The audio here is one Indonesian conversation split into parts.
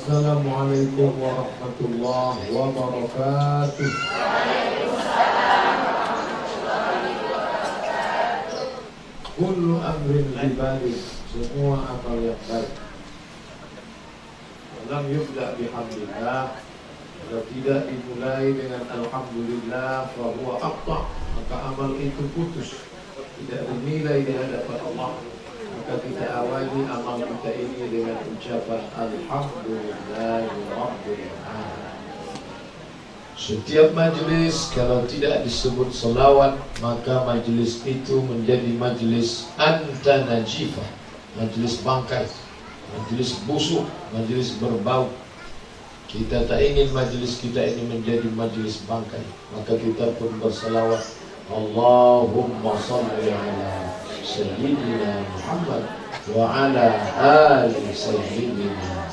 Assalamualaikum warahmatullahi wabarakatuh. Kullu amrin libari, semua amal yang baik. Lam yubda bihamdillah, kalau tidak dimulai dengan alhamdulillah, fahuwa aqta', maka amal itu putus, tidak dinilai di hadapan Allah. Maka kita awali amal kita ini dengan ucapan alhamdulillahirabbil alamin. Setiap majlis kalau tidak disebut selawat, maka majlis itu menjadi majlis antanajifah, majlis bangkai, majlis busuk, majlis berbau. Kita tak ingin majlis kita ini menjadi majlis bangkai, maka kita pun berselawat, Allahumma salli ala Sayyidina Muhammad wa ala ali Sayyidina.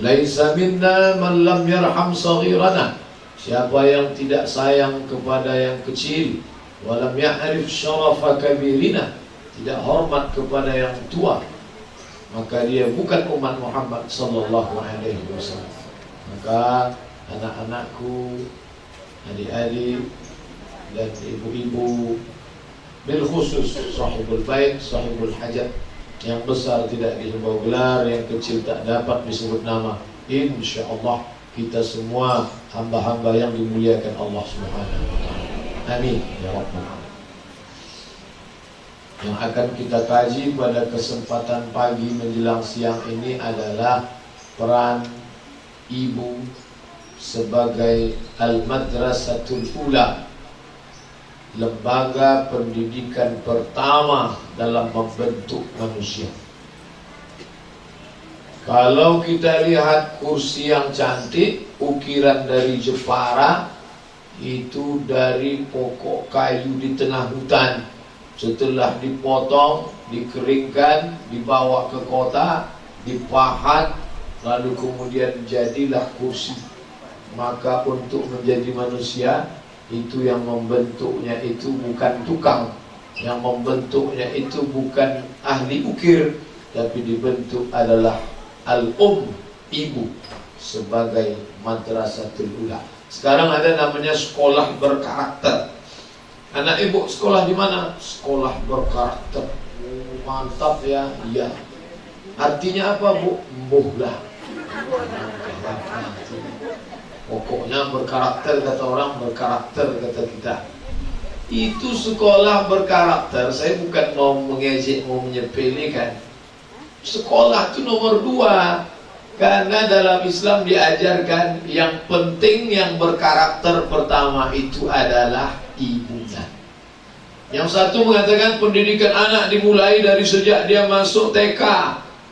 Laisa minna man lam yarham saghirana, siapa yang tidak sayang kepada yang kecil, walam ya'rif syarafa kabirina, tidak hormat kepada yang tua, maka dia bukan umat Muhammad sallallahu alaihi wasallam. Maka anak-anakku, adik-adik dan ibu-ibu, bil khusus sahibul bait, sahibul hajat, yang besar tidak disebut gelar, yang kecil tak dapat disebut nama. InsyaAllah kita semua hamba-hamba yang dimuliakan Allah Subhanahu wa ta'ala. Amin ya rabbal alamin. Yang akan kita kaji pada kesempatan pagi menjelang siang ini adalah peran ibu sebagai al-madrasatul ula, lembaga pendidikan pertama dalam membentuk manusia. Kalau kita lihat kursi yang cantik, ukiran dari Jepara, itu dari pokok kayu di tengah hutan. Setelah dipotong, dikeringkan, dibawa ke kota, dipahat, lalu kemudian jadilah kursi. Maka untuk menjadi manusia, itu yang membentuknya itu bukan tukang, yang membentuknya itu bukan ahli ukir, tapi dibentuk adalah ibu sebagai madrasatul ula. Sekarang ada namanya sekolah berkarakter. Anak ibu sekolah di mana? Sekolah berkarakter. Mantap ya, iya. Artinya apa bu? Mbuhlah. Pokoknya berkarakter, kata orang, berkarakter kata kita. Itu sekolah berkarakter. Saya bukan mau mengejek, mau menyepelekan. Sekolah itu nomor 2. Karena dalam Islam diajarkan yang penting, yang berkarakter pertama itu adalah ibunya. Yang satu mengatakan pendidikan anak dimulai dari sejak dia masuk TK.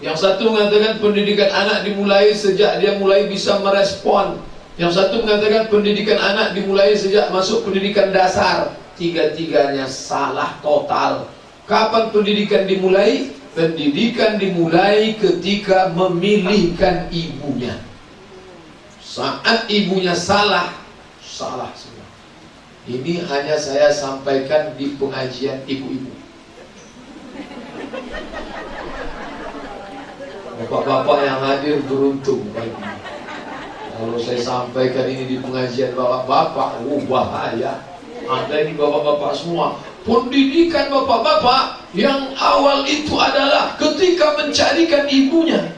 Yang satu mengatakan pendidikan anak dimulai sejak dia mulai bisa merespon. Yang satu mengatakan pendidikan anak dimulai sejak masuk pendidikan dasar. Tiga-tiganya salah total. Kapan pendidikan dimulai? Pendidikan dimulai ketika memilihkan ibunya. Saat ibunya salah, salah semua. Ini hanya saya sampaikan di pengajian ibu-ibu. Bapak-bapak yang hadir beruntung. Kalau saya sampaikan ini di pengajian bapak-bapak, bahaya. Ada ini bapak-bapak semua. Pendidikan bapak-bapak yang awal itu adalah ketika mencarikan ibunya.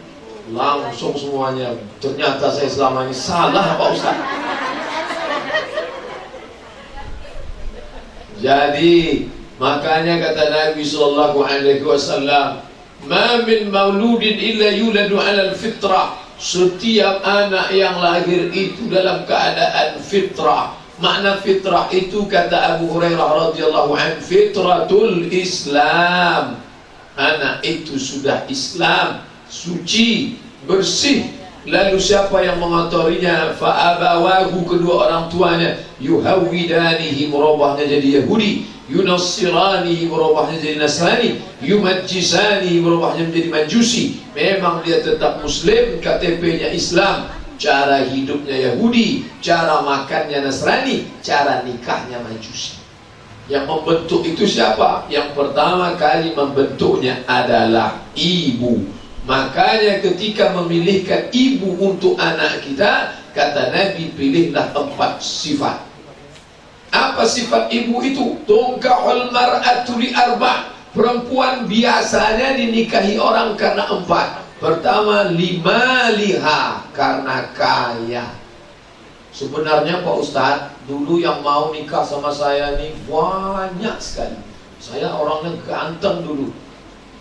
Langsung semuanya, ternyata saya selama ini salah Pak Ustaz. Jadi makanya kata Nabi sallallahu alaihi wasallam, "Ma min mauludin illa yuladu 'alal fitrah." Setiap anak yang lahir itu dalam keadaan fitrah. Makna fitrah itu kata Abu Hurairah radhiyallahu anhu, fitratul Islam. Anak itu sudah Islam, suci, bersih. Lalu siapa yang mengotorinya? Fa abawahu, kedua orang tuanya, yuhawidanihi, merubahnya jadi Yahudi, yunassiranihi, merubahnya jadi Nasrani, yumajjisanihi, merubahnya menjadi Majusi. Memang dia tetap Muslim, KTP-nya Islam, cara hidupnya Yahudi, cara makannya Nasrani, cara nikahnya Majusi. Yang membentuk itu siapa? Yang pertama kali membentuknya adalah ibu. Makanya ketika memilihkan ibu untuk anak kita, kata Nabi, pilihlah 4 sifat. Apa sifat ibu itu? Tungkahul mar'atu li 4. Perempuan biasanya dinikahi orang karena 4. Pertama, limaliha, karena kaya. Sebenarnya Pak Ustadz, dulu yang mau nikah sama saya nih banyak sekali. Saya orangnya ganteng dulu.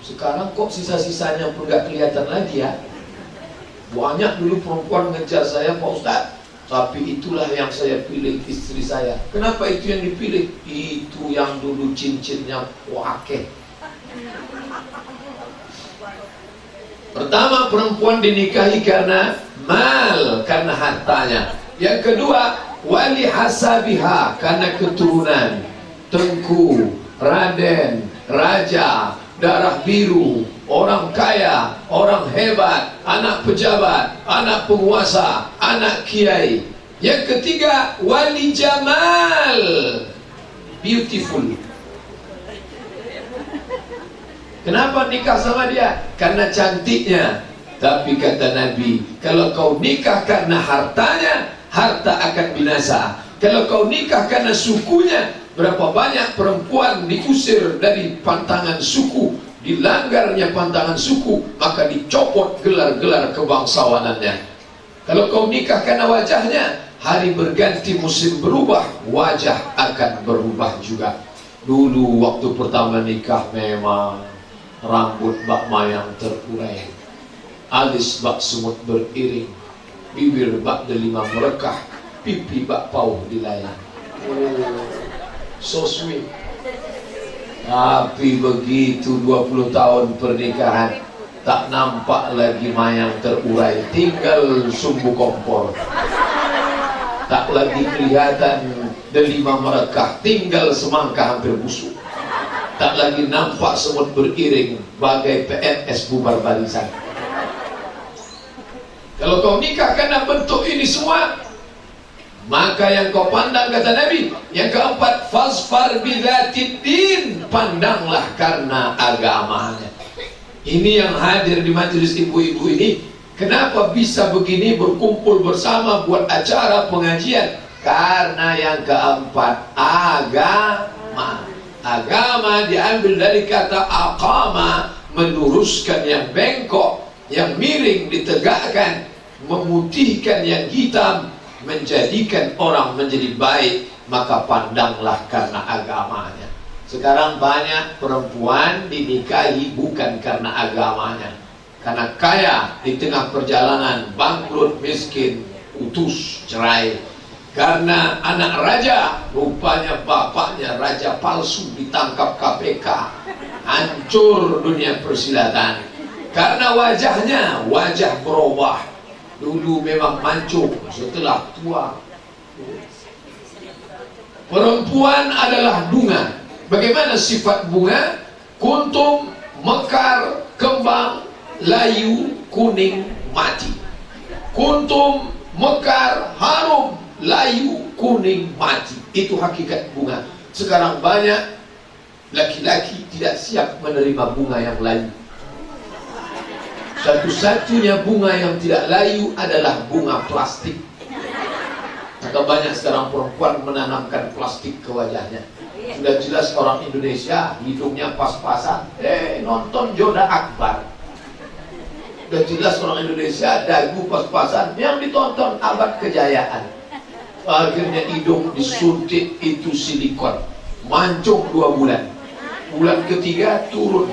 Sekarang kok sisa-sisanya pun gak kelihatan lagi ya. Banyak dulu perempuan ngejar saya, Pak Ustadz. Tapi itulah yang saya pilih istri saya. Kenapa itu yang dipilih? Itu yang dulu cincinnya wakeh. Pertama, perempuan dinikahi karena mal, karena hartanya. Yang kedua, wali hasabiha, karena keturunan. Tengku, raden, raja, darah biru, orang kaya, orang hebat, anak pejabat, anak penguasa, anak kiai. Yang ketiga, wali jamal, beautiful. Kenapa nikah sama dia? Karena cantiknya. Tapi kata Nabi, kalau kau nikah karena hartanya, harta akan binasa. Kalau kau nikah karena sukunya, berapa banyak perempuan diusir dari pantangan suku, dilanggarnya pantangan suku, maka dicopot gelar-gelar kebangsawanannya. Kalau kau nikah karena wajahnya, hari berganti musim berubah, wajah akan berubah juga. Dulu waktu pertama nikah memang rambut Mbak Mayang terurai, alis Mbak Semut beriring, bibir Mbak Delima merekah, pipi Mbak Pau dilayang. Oh, so sweet. Tapi begitu 20 tahun pernikahan, tak nampak lagi Mayang terurai, tinggal sumbu kompor. Tak lagi kelihatan Delima merekah, tinggal semangka hampir busuk. Tak lagi nampak semut beriring, bagai PNS bubar barisan. Kalau kau nikah karena bentuk ini semua, maka yang kau pandang, kata Nabi. Yang keempat, fasfar bidzatiddin, pandanglah karena agamanya. Ini yang hadir di majelis ibu-ibu ini. Kenapa bisa begini berkumpul bersama buat acara pengajian? Karena yang keempat, agama. Agama diambil dari kata aqama, meluruskan yang bengkok, yang miring ditegakkan, memutihkan yang hitam, menjadikan orang menjadi baik. Maka pandanglah karena agamanya. Sekarang banyak perempuan dinikahi bukan karena agamanya, karena kaya, di tengah perjalanan bangkrut, miskin, utus, cerai. Karena anak raja, rupanya bapaknya raja palsu, ditangkap KPK, hancur dunia persilatan. Karena wajahnya, wajah berubah. Dulu memang mancung, setelah tua. Perempuan adalah bunga. Bagaimana sifat bunga? Kuntum, mekar, kembang, layu, kuning, mati. Kuntum, mekar, harum, layu, kuning, mati. Itu hakikat bunga. Sekarang banyak laki-laki tidak siap menerima bunga yang layu. Satu-satunya bunga yang tidak layu adalah bunga plastik. Maka banyak sekarang perempuan menanamkan plastik ke wajahnya. Sudah jelas orang Indonesia hidungnya pas-pasan. Nonton Joda Akbar. Sudah jelas orang Indonesia dagu pas-pasan. Yang ditonton Abad Kejayaan. Akhirnya hidung disuntik itu silikon, mancung 2 bulan. Bulan ketiga turun.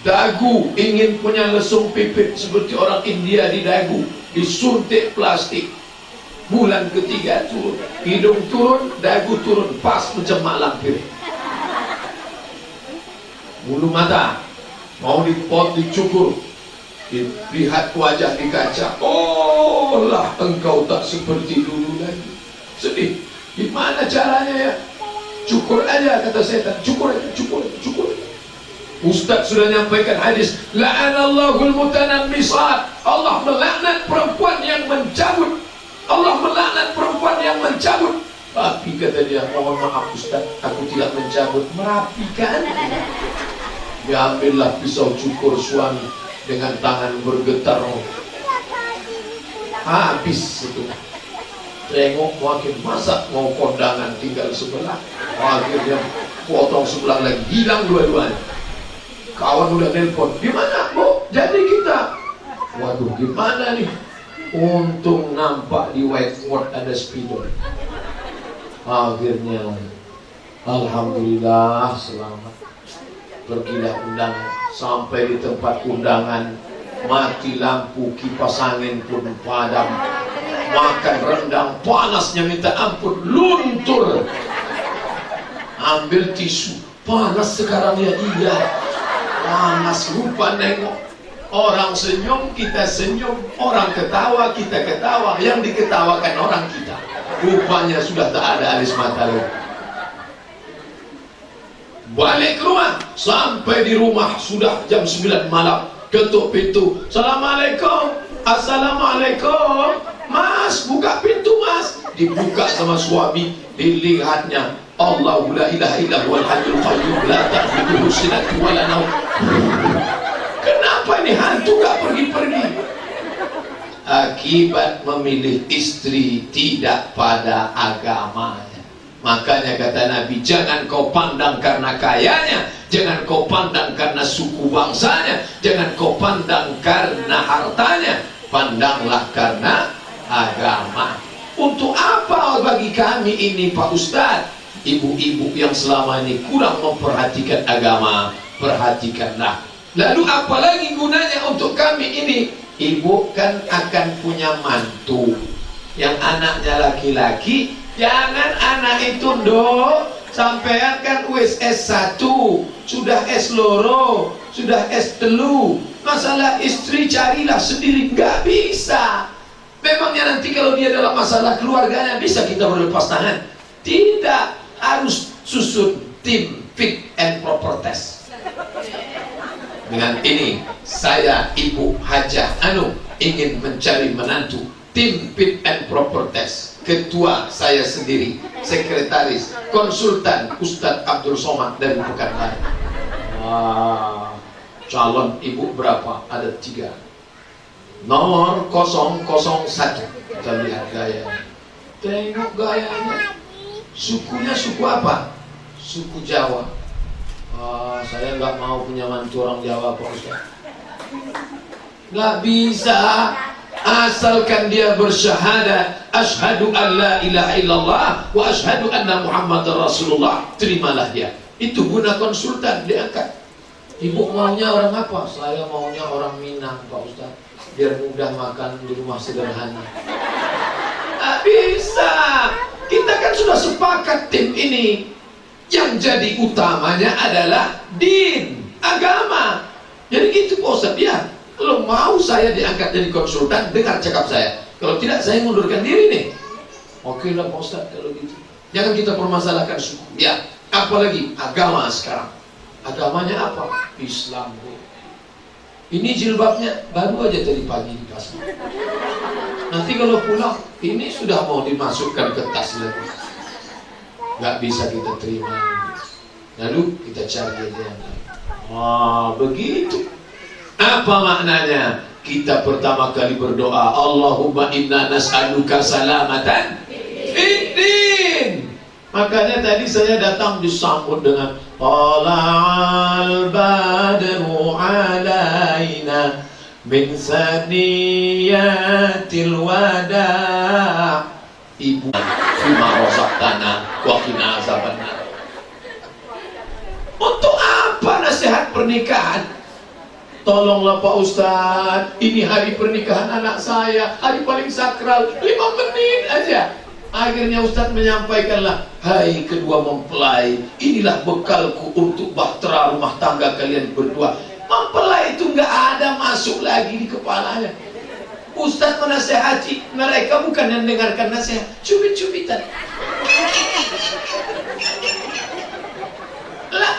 Dagu ingin punya lesung pipit seperti orang India di dagu, disuntik plastik. Bulan ketiga turun, hidung turun, dagu turun, pas macam mak lampir. Bulu mata mau dipot, dicukur, lihat wajah di kaca, oh lah engkau tak seperti dulu lagi. Sedih. Gimana caranya ya? Cukur aja, kata setan. Cukur aja, cukur aja, cukur aja. Ustaz sudah nyampaikan hadis, la'anallahul mutanammisat. Allah melaknat perempuan yang mencabut. Allah melaknat perempuan yang mencabut. Tapi kata dia, mohon maaf Ustaz, aku tidak mencabut, merapikan. Diambillah pisau cukur suami dengan tangan bergetar. Habis itu. Tengok makin masak mau kondangan tinggal sebelah. Akhirnya potong sebelah lagi, hilang dua-duanya. Kawan udah nelpon, gimana Bu? Jadi kita. Waduh, gimana nih? Untung nampak di whiteboard ada spidol. Akhirnya alhamdulillah selamat. Pergilah undangan. Sampai di tempat undangan, mati lampu, kipas angin pun padam. Makan rendang panasnya minta ampun, luntur. Ambil tisu, panas sekarang ya. Iya, panas. Lupa nengok. Orang senyum, kita senyum. Orang ketawa, kita ketawa. Yang diketawakan orang kita. Rupanya sudah tak ada alis mata lagi. Balik ke rumah. Sampai di rumah sudah jam 9 malam. Ketuk pintu. Assalamualaikum. Assalamualaikum. Mas, buka pintu mas. Dibuka sama suami. Dilihatnya, Allahu la ilaha illa huwal hayyul qayyum la ta'khudhuhu sinatun wa la nawm. Kenapa ini hantu gak pergi-pergi? Akibat memilih istri tidak pada agamanya. Makanya kata Nabi, jangan kau pandang karena kayanya, jangan kau pandang karena suku bangsanya, jangan kau pandang karena hartanya, pandanglah karena agama. Untuk apa bagi kami ini Pak Ustadz? Ibu-ibu yang selama ini kurang memperhatikan agama, perhatikanlah. Lalu apalagi gunanya untuk kami ini? Ibu kan akan punya mantu yang anaknya laki-laki. Jangan anak itu sampean kan wis S1, sudah S loro, sudah S telu. Masalah istri carilah sendiri, nggak bisa. Memangnya nanti kalau dia dalam masalah keluarganya bisa kita berlepas tangan? Tidak, harus susun tim fit and proper test. Dengan ini saya Ibu Hajah Anu ingin mencari menantu. Tim fit and proper test. Ketua saya sendiri, sekretaris, konsultan Ustadz Abdul Somad dari Pekanbaru. Calon ibu berapa? Ada 3. Nomor 001. Kita lihat gayanya. Tengok gayanya. Sukunya suku apa? Suku Jawa. Saya nggak mau punya mantu orang Jawa Pak Ustaz. Nggak bisa. Asalkan dia bersyahadat asyhadu an la ilaha illallah wa asyhadu anna muhammadar rasulullah, terimalah dia. Itu guna konsultan, diangkat. Ibu maunya orang apa? Saya maunya orang Minang Pak Ustaz, biar mudah makan di rumah sederhana. Bisa. Kita kan sudah sepakat tim ini. Yang jadi utamanya adalah din, agama. Jadi gitu Pak Ustaz ya. Kalau mau saya diangkat jadi konsultan, dengar cakap saya. Kalau tidak, saya mundurkan diri nih. Oke lah Pak Ustaz kalau gitu. Jangan kita permasalahkan suku. Ya, apalagi agama sekarang. Agamanya apa? Islam. Ini jilbabnya baru aja tadi pagi di pasar. Nanti kalau pulang, ini sudah mau dimasukkan ke tas lagi. Gak bisa kita terima. Lalu kita cari aja yang lain. Begitu. Apa maknanya? Kita pertama kali berdoa, Allahumma inna nas'aluka salamatan fiddin. Makanya tadi saya datang disambut dengan Tala'al badru alaina min saniyatil wada' Ibu fima razaqtana wa qina azabannar. Untuk apa nasihat pernikahan? Tolonglah Pak Ustadz, ini hari pernikahan anak saya, hari paling sakral, 5 menit aja. Akhirnya Ustadz menyampaikanlah, hai kedua mempelai, inilah bekalku untuk bahtera rumah tangga kalian berdua. Mempelai itu nggak ada masuk lagi di kepalanya. Ustadz menasehati mereka bukan yang dengarkan nasihat, cubit-cubitan. Lah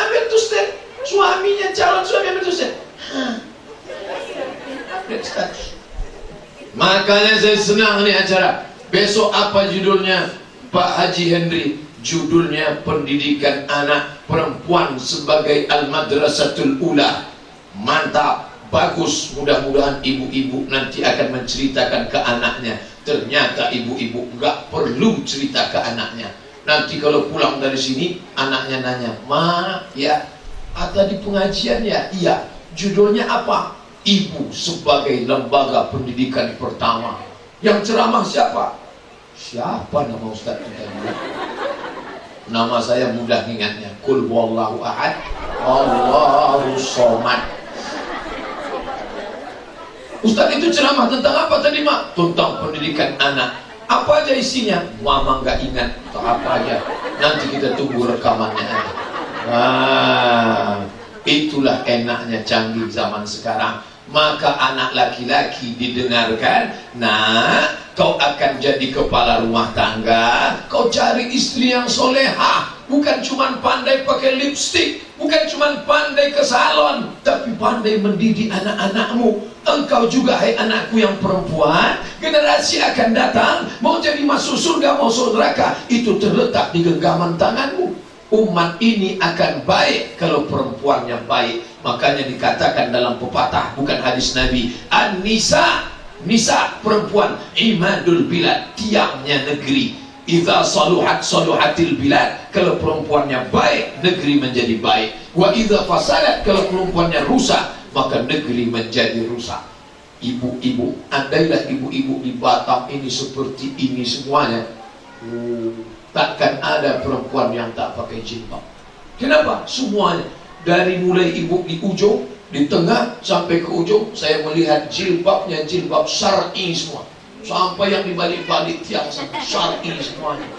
ambil tuster, suaminya calon suami ambil tuster. Makanya saya senang nih acara. Besok apa judulnya Pak Haji Henry? Judulnya pendidikan anak perempuan sebagai al-madrasatul ula. Mantap, bagus. Mudah-mudahan ibu-ibu nanti akan menceritakan ke anaknya. Ternyata ibu-ibu nggak perlu cerita ke anaknya. Nanti kalau pulang dari sini, anaknya nanya, "Ma, ya, ada di pengajian ya?" "Iya." "Judulnya apa?" "Ibu sebagai lembaga pendidikan pertama." "Yang ceramah siapa?" "Siapa nama Ustaz kita ini?" "Nama saya mudah ingatnya. Qul huwallahu ahad, Allahu somad." "Ustaz itu ceramah tentang apa tadi, Mak?" "Tentang pendidikan anak." "Apa aja isinya?" "Mama nggak ingat." "Tak apa aja, nanti kita tunggu rekamannya aja." Itulah enaknya canggih zaman sekarang. Maka anak laki-laki didengarkan, "Nak, kau akan jadi kepala rumah tangga. Kau cari istri yang solehah, bukan cuma pandai pakai lipstik, bukan cuma pandai ke salon, tapi pandai mendidik anak-anakmu. Engkau juga, hai anakku yang perempuan, generasi akan datang, mau jadi masuk surga, mau neraka, itu terletak di genggaman tanganmu. Umat ini akan baik kalau perempuannya baik. Makanya dikatakan dalam pepatah, bukan hadis Nabi, An-nisa, nisa perempuan, imadul bilad, tiangnya negeri. Idza saluhat saluhatil bilad, kalau perempuannya baik, negeri menjadi baik. Wa idza fasadat, kalau perempuannya rusak, maka negeri menjadi rusak. Ibu-ibu, andailah ibu-ibu di Batam ini seperti ini semuanya, takkan ada perempuan yang tak pakai jilbab. Kenapa? Semuanya, dari mulai ibu di ujung, di tengah sampai ke ujung, saya melihat jilbabnya jilbab syar'i semua. Sampai yang di balik-balik tiang syar'i semuanya.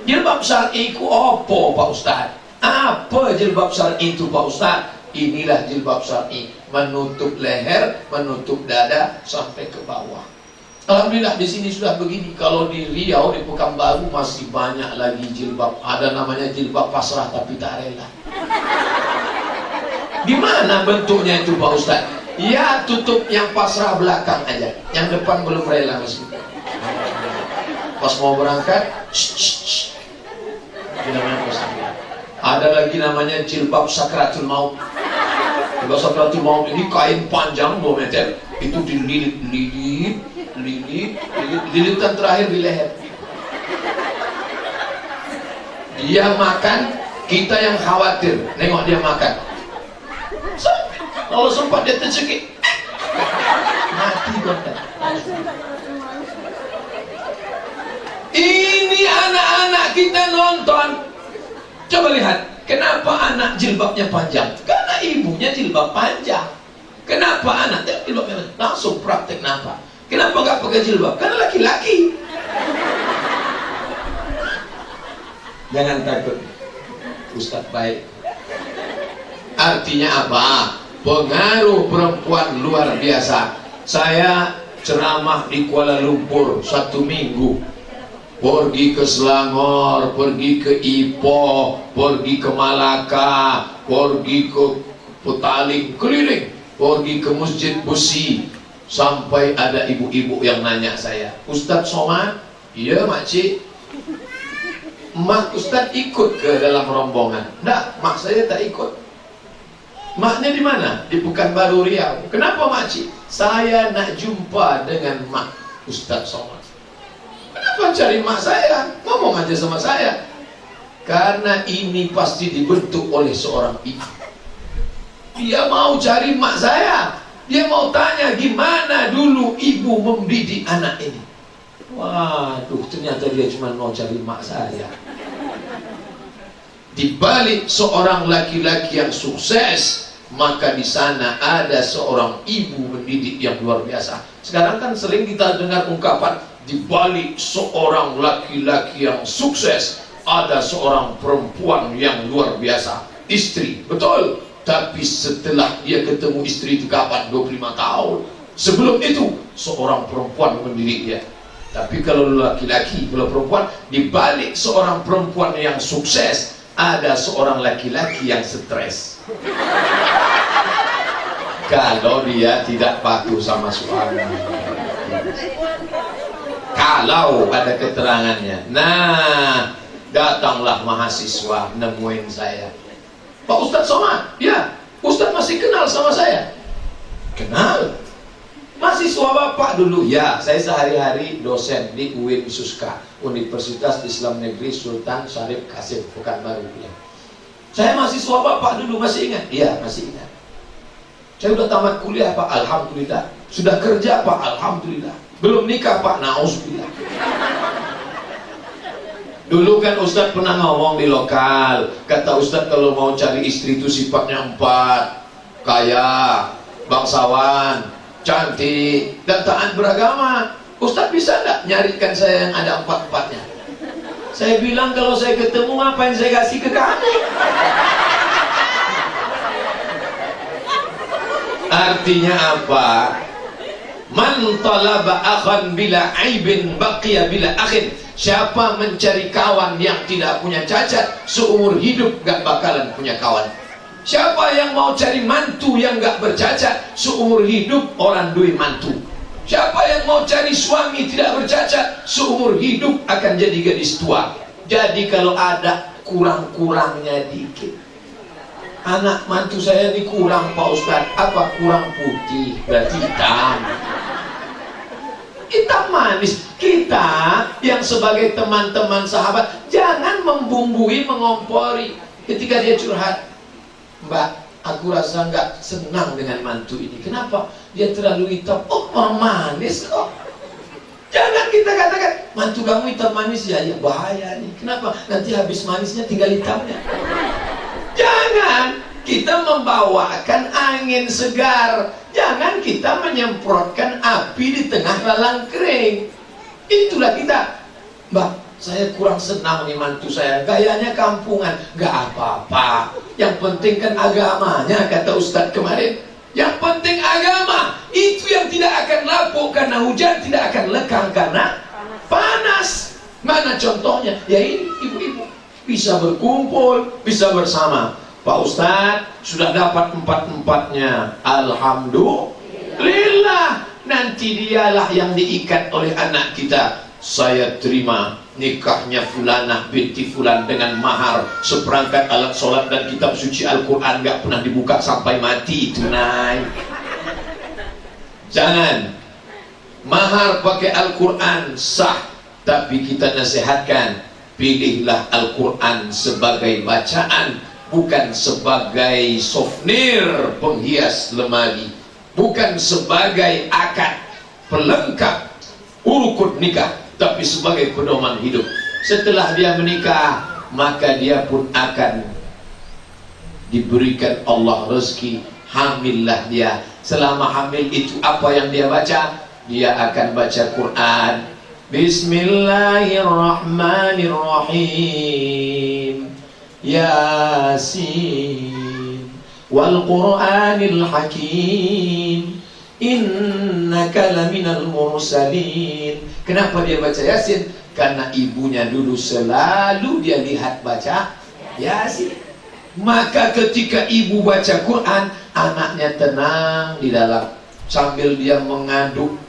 Jilbab syar'i ku apa, Pak Ustaz? Apa jilbab syar'i itu, Pak Ustaz? Inilah jilbab syar'i, menutup leher, menutup dada sampai ke bawah. Alhamdulillah di sini sudah begini. Kalau di Riau, di Pekanbaru masih banyak lagi jilbab. Ada namanya jilbab pasrah tapi tak rela. Gimana bentuknya itu, Pak Ustaz? Ya, tutup yang pasrah belakang aja, yang depan belum rela masih. Pas mau berangkat, ada lagi namanya jilbab sakratul maut. Jilbab sakratul maut ini kain panjang 2 meter, itu dililit, lilitan terakhir di leher. Dia makan, kita yang khawatir nengok dia makan. Kalau sempat dia tercekik, mati konten. Ini anak-anak kita nonton. Coba lihat, kenapa anak jilbabnya panjang? Karena ibunya jilbab panjang. Kenapa anak jilbabnya panjang? Langsung praktek nampak. Kenapa nggak pakai jilbab? Karena laki-laki. Jangan takut, Ustaz baik. Artinya apa? Pengaruh perempuan luar biasa. Saya ceramah di Kuala Lumpur 1 minggu, pergi ke Selangor, pergi ke Ipoh, pergi ke Malaka, pergi ke Petaling, keliling, pergi ke Masjid Besi. Sampai ada ibu-ibu yang nanya saya, "Ustadz Somad?" "Iya makcik." "Mak Ustadz ikut ke dalam rombongan?" "Enggak, mak saya tak ikut." "Maknya di mana?" "Di Pekanbaru Riau." "Kenapa makcik?" "Saya nak jumpa dengan mak Ustadz Somad." "Kenapa cari mak saya? Ngomong aja sama saya." "Karena ini pasti dibentuk oleh seorang ibu. Dia mau cari mak saya. Dia mau tanya gimana dulu ibu mendidik anak ini." Waduh, ternyata dia cuma mau cari mak saya. Di balik seorang laki-laki yang sukses, maka di sana ada seorang ibu mendidik yang luar biasa. Sekarang kan sering kita dengar ungkapan, di balik seorang laki-laki yang sukses ada seorang perempuan yang luar biasa, istri. Betul, tapi setelah dia ketemu istri itu kapan? 25 tahun. Sebelum itu seorang perempuan mendidik dia. Tapi kalau laki-laki, kalau perempuan, di balik seorang perempuan yang sukses ada seorang laki-laki yang stres. Kalau dia tidak patuh sama suami, kalau ada keterangannya. Nah, datanglah mahasiswa nemuin saya. Pak Ustadz Somad, ya, Ustadz masih kenal sama saya. Kenal. Mahasiswa Bapak dulu, ya, saya sehari-hari dosen di UIN Suska, Universitas Islam Negeri Sultan Syarif Kasim, Pekanbaru. Ya. Saya mahasiswa Bapak dulu, masih ingat? Iya, masih ingat. Saya udah tamat kuliah Pak, alhamdulillah. Sudah kerja Pak, alhamdulillah. Belum nikah Pak, nauzubillah. Dulu kan Ustadz pernah ngomong di lokal, kata Ustadz kalau mau cari istri itu sifatnya 4, kaya, bangsawan, cantik, dan taat beragama. Ustadz bisa nggak nyarikan saya yang ada 4-4-nya? Saya bilang kalau saya ketemu ngapain saya kasih ke kamu? Artinya apa? Man talaba akhan bila aibin baqiya bila akhin. Siapa mencari kawan yang tidak punya cacat, seumur hidup gak bakalan punya kawan. Siapa yang mau cari mantu yang gak bercacat, seumur hidup orang duit mantu. Siapa yang mau cari suami tidak bercacat, seumur hidup akan jadi gadis tua. Jadi kalau ada kurang-kurangnya dikit, anak mantu saya ini kurang Pak Ustadz. Apa kurang? Putih, berarti hitam. Hitam manis. Kita yang sebagai teman-teman sahabat, jangan membumbui, mengompori. Ketika dia curhat, Mbak, aku rasa nggak senang dengan mantu ini. Kenapa? Dia terlalu hitam. Oh, orang manis kok. Jangan kita katakan, mantu kamu hitam manis ya, ya bahaya nih. Kenapa? Nanti habis manisnya tinggal hitamnya. Jangan kita membawakan angin segar. Jangan kita menyemprotkan api di tengah lalang kering. Itulah kita. Mbak, saya kurang senang nih mantu saya, gayanya kampungan. Gak apa-apa, yang penting kan agamanya, kata Ustadz kemarin. Yang penting agama. Itu yang tidak akan lapuk karena hujan, tidak akan lekang karena panas. Mana contohnya? Ya ini ibu-ibu bisa berkumpul, bisa bersama. Pak Ustadz sudah dapat 4-4-nya, alhamdulillah. Nanti dialah yang diikat oleh anak kita. Saya terima nikahnya Fulanah binti Fulan dengan mahar seperangkat alat sholat dan kitab suci Al-Quran, gak pernah dibuka sampai mati. Tunai. Jangan. Mahar pakai Al-Quran sah, tapi kita nasihatkan, pilihlah Al-Quran sebagai bacaan, bukan sebagai souvenir penghias lemari, bukan sebagai akad pelengkap urukut nikah, tapi sebagai pedoman hidup. Setelah dia menikah, maka dia pun akan diberikan Allah rezeki. Hamillah dia. Selama hamil itu apa yang dia baca? Dia akan baca Quran. Bismillahirrahmanirrahim. Yasin wal Qur'anil Hakim, innaka laminal mursalin. Kenapa dia baca Yasin? Karena ibunya dulu selalu dia lihat baca Yasin. Maka ketika ibu baca Quran, anaknya tenang di dalam. Sambil dia mengaduk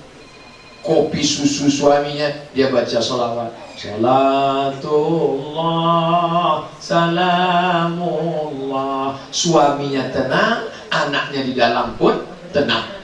kopi susu suaminya, dia baca sholawat. Salatullah, salamullah. Suaminya tenang, anaknya di dalam pun tenang.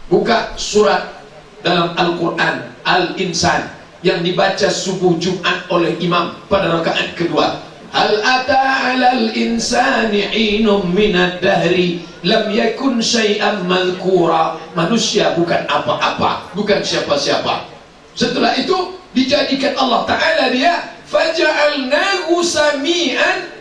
Buka surat dalam Al-Quran Al-Insan yang dibaca subuh Jumat oleh imam pada rakaat kedua. Hal ata 'alal insani 'inum minad dahri lam yakun syai'an madhkura. Manusia bukan apa-apa, bukan siapa-siapa. Setelah itu dijadikan Allah Ta'ala dia faja'alnahu sami'an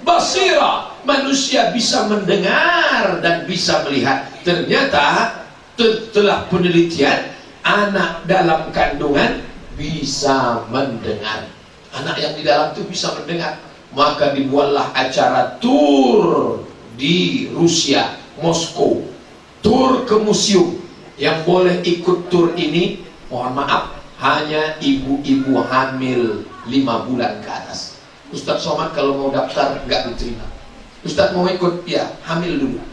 basira. Manusia bisa mendengar dan bisa melihat. Ternyata setelah penelitian, anak dalam kandungan bisa mendengar. Anak yang di dalam itu bisa mendengar. Maka dibuatlah acara tur di Rusia, Moskow, tur ke museum. Yang boleh ikut tur ini, mohon maaf, hanya ibu-ibu hamil 5 bulan ke atas. Ustadz Somad kalau mau daftar nggak diterima. Ustadz mau ikut, ya hamil dulu.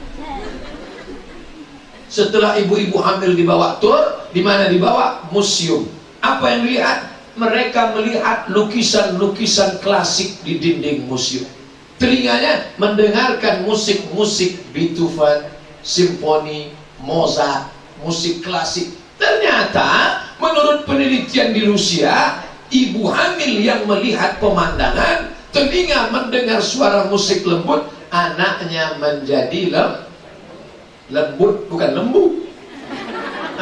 Setelah ibu-ibu hamil dibawa tur, di mana dibawa? Museum. Apa yang dilihat? Mereka melihat lukisan-lukisan klasik di dinding museum. Telinganya mendengarkan musik-musik Beethoven, simfoni, Mozart, musik klasik. Ternyata menurut penelitian di Rusia, ibu hamil yang melihat pemandangan, telinga mendengar suara musik lembut, anaknya menjadi lembut, bukan lembu.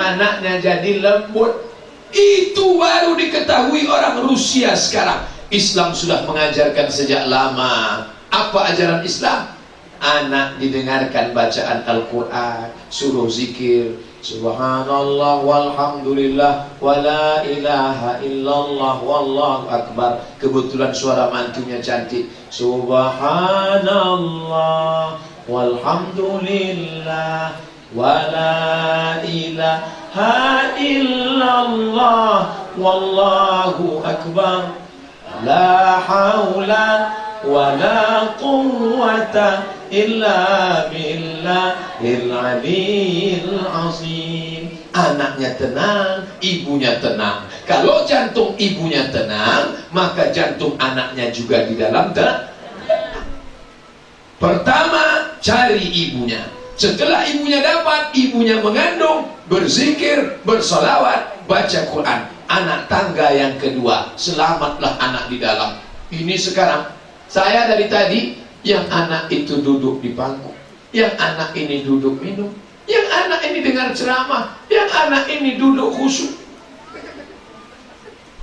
Anaknya jadi lembut. Itu baru diketahui orang Rusia sekarang. Islam sudah mengajarkan sejak lama. Apa ajaran Islam? Anak didengarkan bacaan Al-Quran, suruh zikir, subhanallah walhamdulillah wala ilaha illallah wallahu akbar. Kebetulan suara mantunya cantik, subhanallah walhamdulillah wala ilaha illallah wallahu akbar, la haula wala quwwata illa billahil aliyil azim. Anaknya tenang, ibunya tenang. Kalau jantung ibunya tenang, maka jantung anaknya juga di dalam tenang. Pertama, cari ibunya. Setelah ibunya dapat, ibunya mengandung, berzikir, bersolawat, baca Quran. Anak tangga yang kedua, selamatlah anak di dalam. Ini sekarang saya dari tadi, yang anak itu duduk di bangku, yang anak ini duduk minum, yang anak ini dengar ceramah, yang anak ini duduk khusyuk.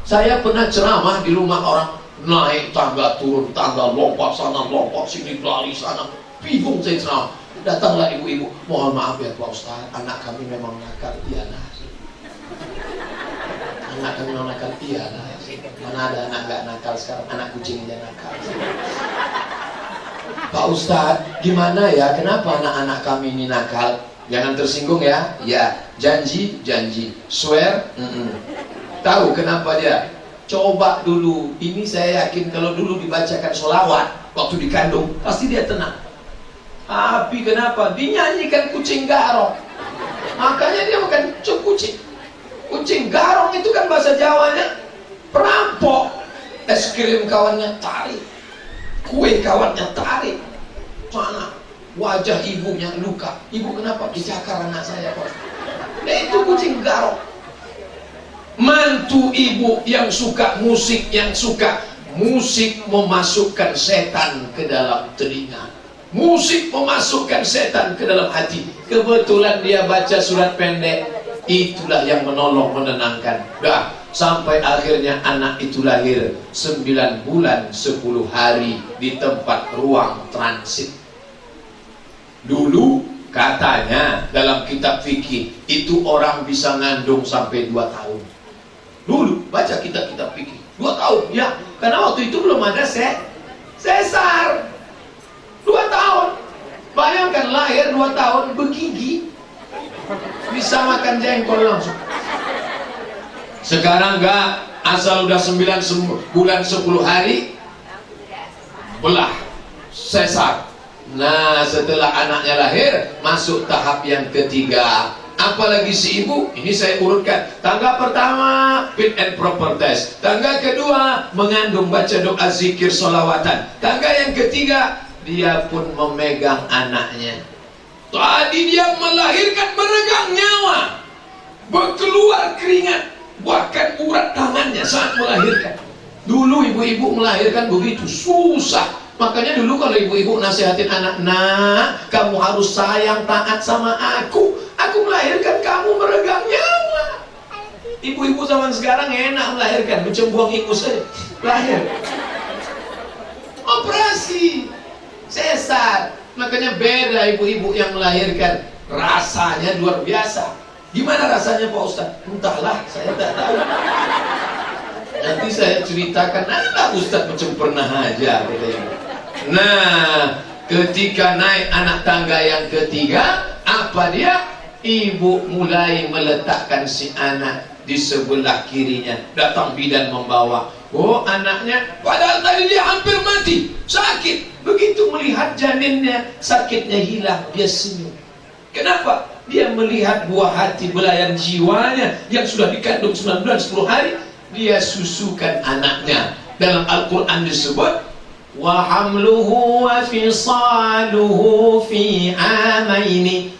Saya pernah ceramah di rumah orang, naik tangga, turun tangga, lompat sana, lompat sini, lari sana. Bingung saya ceramah. Datanglah ibu-ibu, mohon maaf ya Pak Ustaz, anak kami memang nakal. Iya nah, anak kami memang nakal. Iya nah, mana ada anak gak nakal sekarang, anak kucing aja nakal. Pak Ustaz, gimana ya, kenapa anak-anak kami ini nakal? Jangan tersinggung ya. Ya, janji, swear, tahu kenapa dia? Coba dulu, ini saya yakin kalau dulu dibacakan sholawat waktu dikandung, pasti dia tenang. Tapi kenapa? Dinyanyikan kucing garong, makanya dia bukan kucing. Kucing garong itu kan bahasa Jawanya perampok. Es krim kawannya tarik, kue kawannya tarik. Mana wajah ibunya luka. Ibu kenapa? Dicakar anak saya Pak. Nah, itu kucing garong. Mantu ibu yang suka musik, memasukkan setan ke dalam telinga. Musik memasukkan setan ke dalam hati. Kebetulan dia baca surat pendek, itulah yang menolong, menenangkan. Dah, sampai akhirnya anak itu lahir 9 bulan 10 hari di tempat ruang transit. Dulu katanya dalam kitab fikih itu orang bisa ngandung sampai 2 tahun. Dulu baca kitab-kitab fikih 2 tahun ya, karena waktu itu belum ada sesar. 2 tahun. Bayangkan lahir 2 tahun begigi, bisa makan jengkol langsung. Sekarang enggak, asal udah 9 bulan 10 hari belah, sesar. Nah, setelah anaknya lahir, masuk tahap yang ketiga. Apalagi si ibu, ini saya urutkan. Tangga pertama, fit and proper test. Tangga kedua, mengandung, baca doa, zikir, solawatan. Tangga yang ketiga, dia pun memegang anaknya. Tadi dia melahirkan, meregang nyawa, berkeluar keringat, bahkan urat tangannya saat melahirkan. Dulu ibu-ibu melahirkan begitu susah. Makanya dulu kalau ibu-ibu nasihatin anak, nah kamu harus sayang, taat sama aku melahirkan kamu meregang nyawa. Ibu-ibu zaman sekarang enak melahirkan, mencembuang ingus saja lahir. Operasi sesar. Makanya beda ibu-ibu yang melahirkan, rasanya luar biasa. Gimana rasanya Pak Ustaz? Entahlah, saya tak tahu. Nanti saya ceritakan, nah Ustaz macam pernah aja katanya. Nah, ketika naik anak tangga yang ketiga, apa dia? Ibu mulai meletakkan si anak di sebelah kirinya. Datang bidan membawa. Oh, anaknya, padahal tadi dia hampir mati, sakit. Begitu melihat janinnya, sakitnya hilang, dia senyum. Kenapa? Dia melihat buah hati belayan jiwanya yang sudah dikandung 9 bulan 10 hari, dia susukan anaknya. Dalam Al-Quran disebut, wa hamluhu wa fisaluhu fi amaini,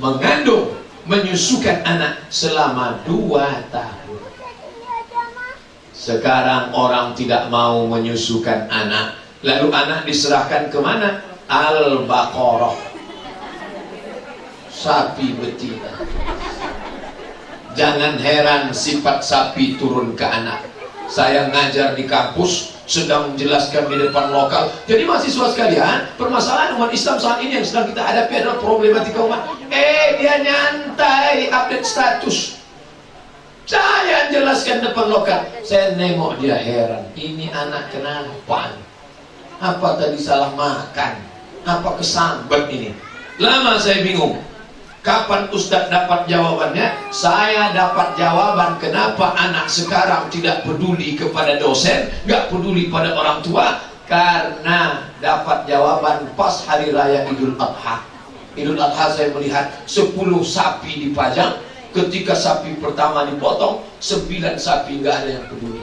mengandung menyusukan anak selama 2 tahun. Sekarang orang tidak mau menyusukan anak, lalu anak diserahkan kemana? Al-Baqarah, sapi betina. Jangan heran sifat sapi turun ke anak. Saya ngajar di kampus, sedang menjelaskan di depan lokal. Jadi mahasiswa sekalian, permasalahan umat Islam saat ini yang sedang kita hadapi adalah problematika umat. Dia nyantai update status. Saya jelaskan depan lokal. Saya nengok dia heran. Ini anak kenapa? Apa tadi salah makan? Apa kesambet ini? Lama saya bingung. Kapan Ustadz dapat jawabannya? Saya dapat jawaban kenapa anak sekarang tidak peduli kepada dosen, gak peduli pada orang tua. Karena dapat jawaban pas hari raya Idul Adha. Idul Adha saya melihat 10 sapi dipajang. Ketika sapi pertama dipotong, 9 sapi gak ada yang peduli.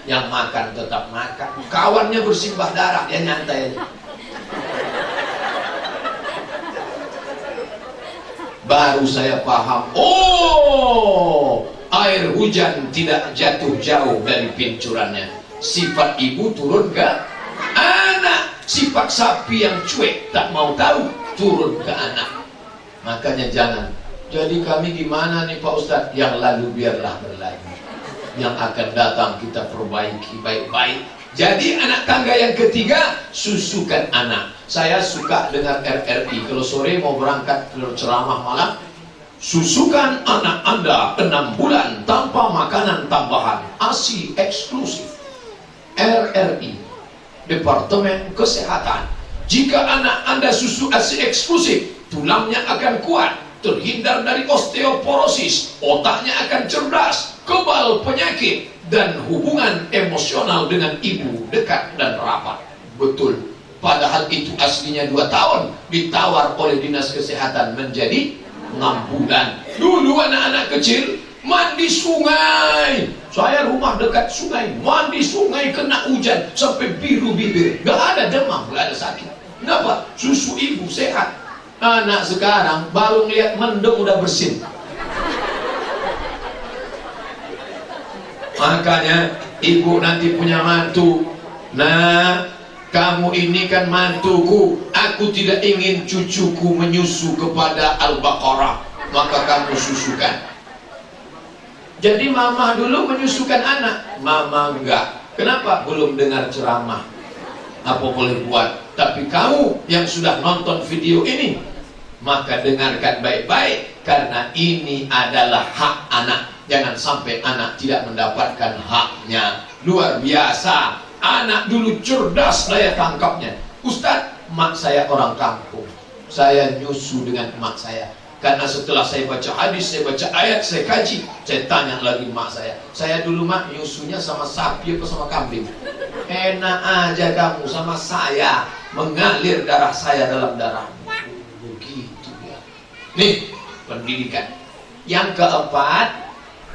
Yang makan tetap makan. Kawannya bersimbah darah, dia nyantai aja. Baru saya paham, air hujan tidak jatuh jauh dari pincurannya. Sifat ibu turun ke anak. Sifat sapi yang cuek tak mau tahu turun ke anak. Makanya jangan. Jadi kami gimana nih Pak Ustadz? Yang lalu biarlah berlalu, yang akan datang kita perbaiki baik-baik. Jadi anak tangga yang ketiga, susukan anak. Saya suka dengar RRI. Kalau sore mau berangkat ke ceramah malam, susukan anak Anda 6 bulan tanpa makanan tambahan, ASI eksklusif. RRI, Departemen Kesehatan. Jika anak Anda susu ASI eksklusif, tulangnya akan kuat, terhindar dari osteoporosis, otaknya akan cerdas, kebal penyakit, dan hubungan emosional dengan ibu dekat dan rapat. Betul. Padahal itu aslinya 2 tahun, ditawar oleh Dinas Kesehatan menjadi 6 bulan. Dulu anak-anak kecil mandi sungai. Saya rumah dekat sungai, mandi sungai kena hujan sampai biru bibir. Gak ada demam, gak ada sakit. Kenapa? Susu ibu sehat. Anak sekarang baru ngeliat mendung udah bersin. Makanya ibu nanti punya mantu. Nah, kamu ini kan mantuku. Aku tidak ingin cucuku menyusu kepada Al-Baqarah, maka kamu susukan. Jadi mama dulu menyusukan anak, mama enggak. Kenapa? Belum dengar ceramah. Apa boleh buat? Tapi kamu yang sudah nonton video ini, maka dengarkan baik-baik, karena ini adalah hak anak. Jangan sampai anak tidak mendapatkan haknya. Luar biasa. Anak dulu cerdas daya tangkapnya. Ustadz, mak saya orang kampung. Saya nyusu dengan mak saya. Karena setelah saya baca hadis, saya baca ayat, saya kaji, saya tanya lagi mak saya. Saya dulu mak nyusunya sama sapi apa sama kambing? Enak aja kamu sama saya. Mengalir darah saya dalam darahmu. Begitu ya. Nih, pendidikan. Yang keempat,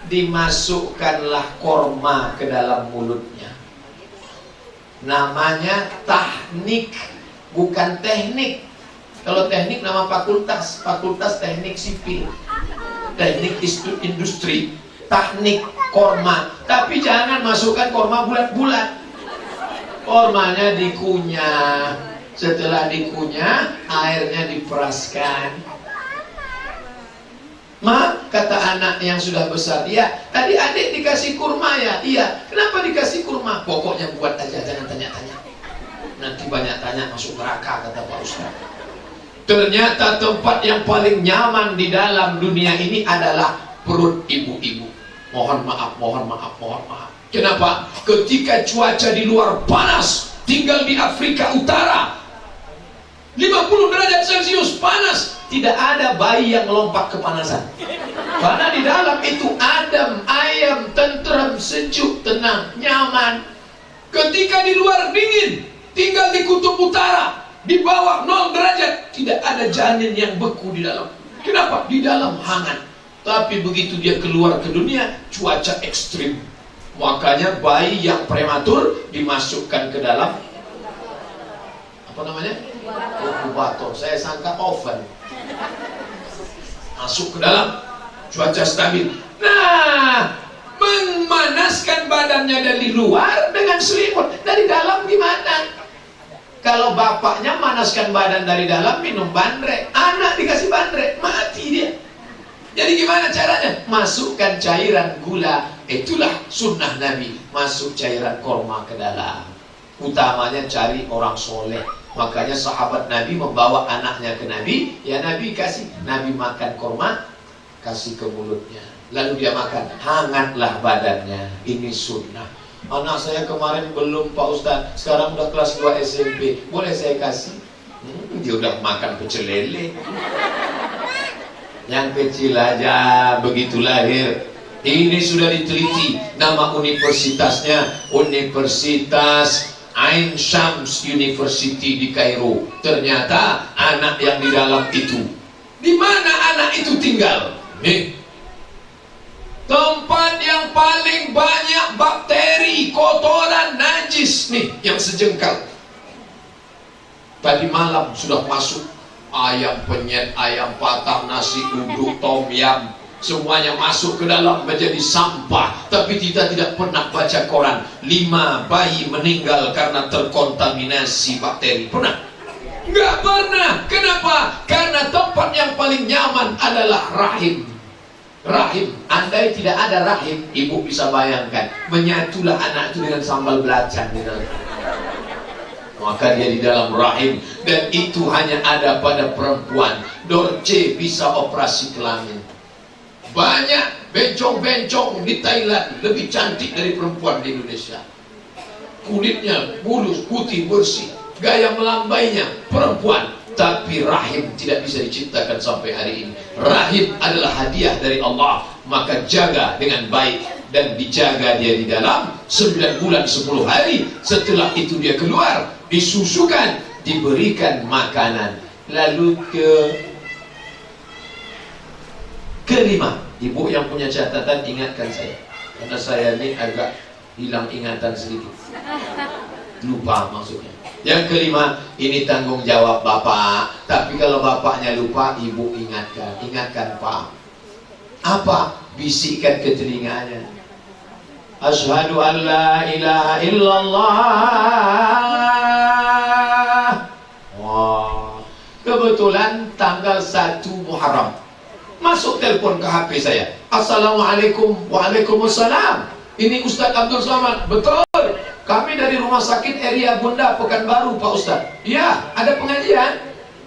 dimasukkanlah korma ke dalam mulutnya. Namanya tahnik, bukan teknik. Kalau teknik nama fakultas, fakultas teknik sipil, teknik industri, tahnik korma. Tapi jangan masukkan korma bulat-bulat. Kormanya dikunyah. Setelah dikunyah, airnya diperaskan. Ma, kata anak yang sudah besar, iya, tadi adik dikasih kurma ya? Iya. Kenapa dikasih kurma? Pokoknya buat aja, jangan tanya-tanya. Nanti banyak tanya masuk neraka, kata Pak Ustaz. Ternyata tempat yang paling nyaman di dalam dunia ini adalah perut ibu-ibu. Mohon maaf, mohon maaf, mohon maaf. Kenapa? Ketika cuaca di luar panas, tinggal di Afrika Utara, 50 derajat Celcius panas, tidak ada bayi yang melompat kepanasan. Karena di dalam itu adem, ayam, tenteram, sejuk, tenang, nyaman. Ketika di luar dingin, tinggal di kutub utara, di bawah 0 derajat, tidak ada janin yang beku di dalam. Kenapa? Di dalam hangat. Tapi begitu dia keluar ke dunia, cuaca ekstrim. Makanya bayi yang prematur dimasukkan ke dalam Apa namanya? Inkubator. Saya sangka oven. Masuk ke dalam, cuaca stabil. Nah, memanaskan badannya dari luar dengan selimut. Dari dalam gimana? Kalau bapaknya manaskan badan dari dalam, minum bandrek. Anak dikasih bandrek, mati dia. Jadi gimana caranya? Masukkan cairan gula. Itulah sunnah Nabi. Masuk cairan korma ke dalam. Utamanya cari orang soleh. Makanya sahabat Nabi membawa anaknya ke Nabi. Ya Nabi kasih. Nabi makan korma, kasih ke mulutnya. Lalu dia makan. Hangatlah badannya. Ini sunnah. Anak saya kemarin belum Pak Ustadz, sekarang udah kelas 2 SMP. Boleh saya kasih? Dia udah makan pecel lele. Yang kecil aja begitu lahir. Ini sudah diteliti. Nama universitasnya Universitas Ain Shams University di Kairo. Ternyata anak yang di dalam itu. Di mana anak itu tinggal? Nih, tempat yang paling banyak bakteri, kotoran, najis nih, yang sejengkal. Tadi malam sudah masuk ayam penyet, ayam patah, nasi uduk, tom yam, semuanya masuk ke dalam menjadi sampah. Tapi kita tidak pernah baca koran 5 bayi meninggal karena terkontaminasi bakteri. Pernah? Nggak pernah. Kenapa? Karena tempat yang paling nyaman adalah rahim. Rahim, andai tidak ada rahim, ibu bisa bayangkan, menyatulah anak itu dengan sambal belacan gitu. Maka dia di dalam rahim. Dan itu hanya ada pada perempuan. Dorce bisa operasi kelamin. Banyak bencong-bencong di Thailand lebih cantik dari perempuan di Indonesia. Kulitnya mulus, putih, bersih. Gaya melambainya perempuan. Tapi rahim tidak bisa diciptakan sampai hari ini. Rahim adalah hadiah dari Allah. Maka jaga dengan baik. Dan dijaga dia di dalam 9 bulan 10 hari. Setelah itu dia keluar, disusukan, diberikan makanan. Lalu kelima. Ibu yang punya catatan ingatkan saya. Karena saya ini agak hilang ingatan sedikit. Lupa maksudnya. Yang kelima, ini tanggung jawab bapak. Tapi kalau bapaknya lupa, ibu ingatkan. Ingatkan pak. Apa? Bisikkan ke telinganya. Asyhadu an la ilaha illallah. Wah. Kebetulan tanggal 1 Muharram. Masuk telepon ke HP saya. Assalamualaikum. Waalaikumsalam. Ini Ustadz Abdul Somad. Betul. Kami dari rumah sakit Area Bunda Pekanbaru Pak Ustadz. Ya, ada pengajian?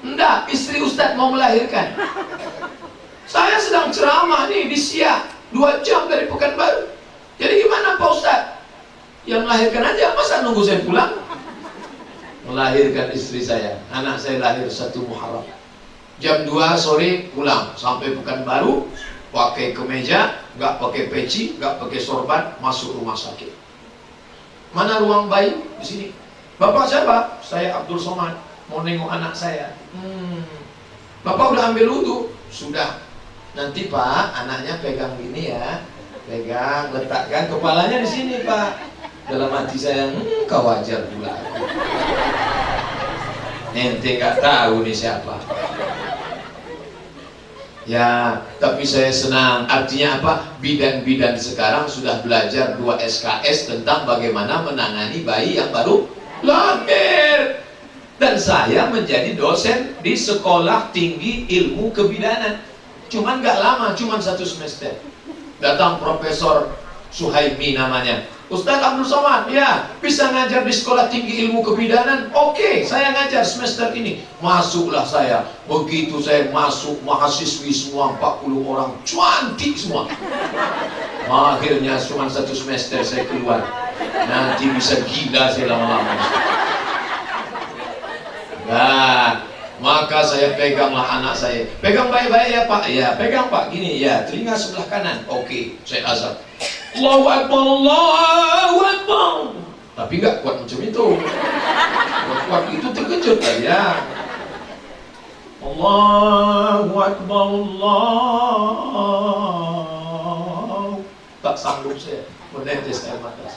Enggak, istri Ustadz mau melahirkan. Saya sedang ceramah nih di Siak 2 jam dari Pekanbaru. Jadi gimana Pak Ustadz? Yang melahirkan aja, masa nunggu saya pulang? Melahirkan istri saya. Anak saya lahir 1 Muharram. Jam 2 sore pulang sampai Pekanbaru, pakai kemeja, nggak pakai peci, nggak pakai sorban, masuk rumah sakit. Mana ruang bayi? Di sini. Bapak siapa? Saya Abdul Somad. Mau nengok anak saya. Bapak udah ambil wudhu? Sudah. Nanti Pak, anaknya pegang gini ya. Pegang, letakkan kepalanya di sini Pak. Dalam hati saya, kau wajar pula. Ente nggak tahu nih siapa. Ya, tapi saya senang. Artinya apa? Bidan-bidan sekarang sudah belajar 2 SKS tentang bagaimana menangani bayi yang baru lahir. Dan saya menjadi dosen di Sekolah Tinggi Ilmu Kebidanan. Cuman nggak lama, cuman 1 semester. Datang Profesor Suhaimi namanya. Ustadz Abdul Somad, ya bisa ngajar di Sekolah Tinggi Ilmu Kebidanan. Oke, saya ngajar semester ini. Masuklah saya. Begitu saya masuk, mahasiswi semua 40 orang, cantik semua. Akhirnya cuma 1 semester saya keluar. Nanti bisa gila saya lama-lama. Nah, maka saya peganglah anak saya. Pegang baik-baik ya Pak. Ya, pegang Pak. Gini ya, telinga sebelah kanan. Oke, saya azan. Allahu Akbar, Allahu Akbar. Tapi nggak kuat macam itu. Kuat itu terkejut lah ya. Allahu Akbar, Allah. Tak sanggup saya menetes air mata.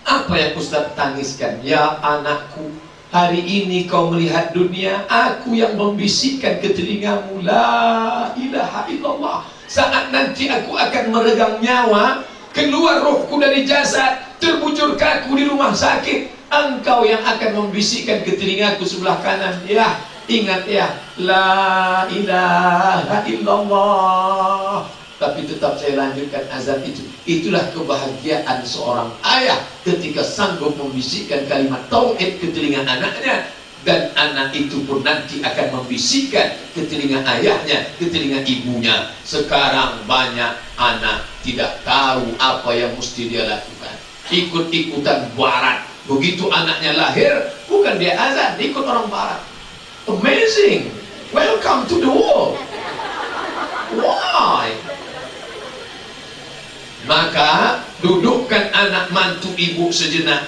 Apa yang Ustaz tangiskan? Ya anakku, Hari ini kau melihat dunia, aku yang membisikkan ke telingamu, la ilaha illallah. Saat nanti aku akan meregang nyawa, keluar rohku dari jasad, terbujur kaku di rumah sakit, engkau yang akan membisikkan ke telingaku sebelah kanan, ya ingat ya, la ilaha illallah. Tapi tetap saya lanjutkan azan itu. Itulah kebahagiaan seorang ayah ketika sanggup membisikkan kalimat tauhid ke telinga anaknya, dan anak itu pun nanti akan membisikkan ke telinga ayahnya, ke telinga ibunya. Sekarang banyak anak tidak tahu apa yang mesti dia lakukan, ikut-ikutan barat. Begitu anaknya lahir, bukan dia azan, ikut orang barat. Amazing, welcome to the world. Why? Maka dudukkan anak mantu ibu sejenak.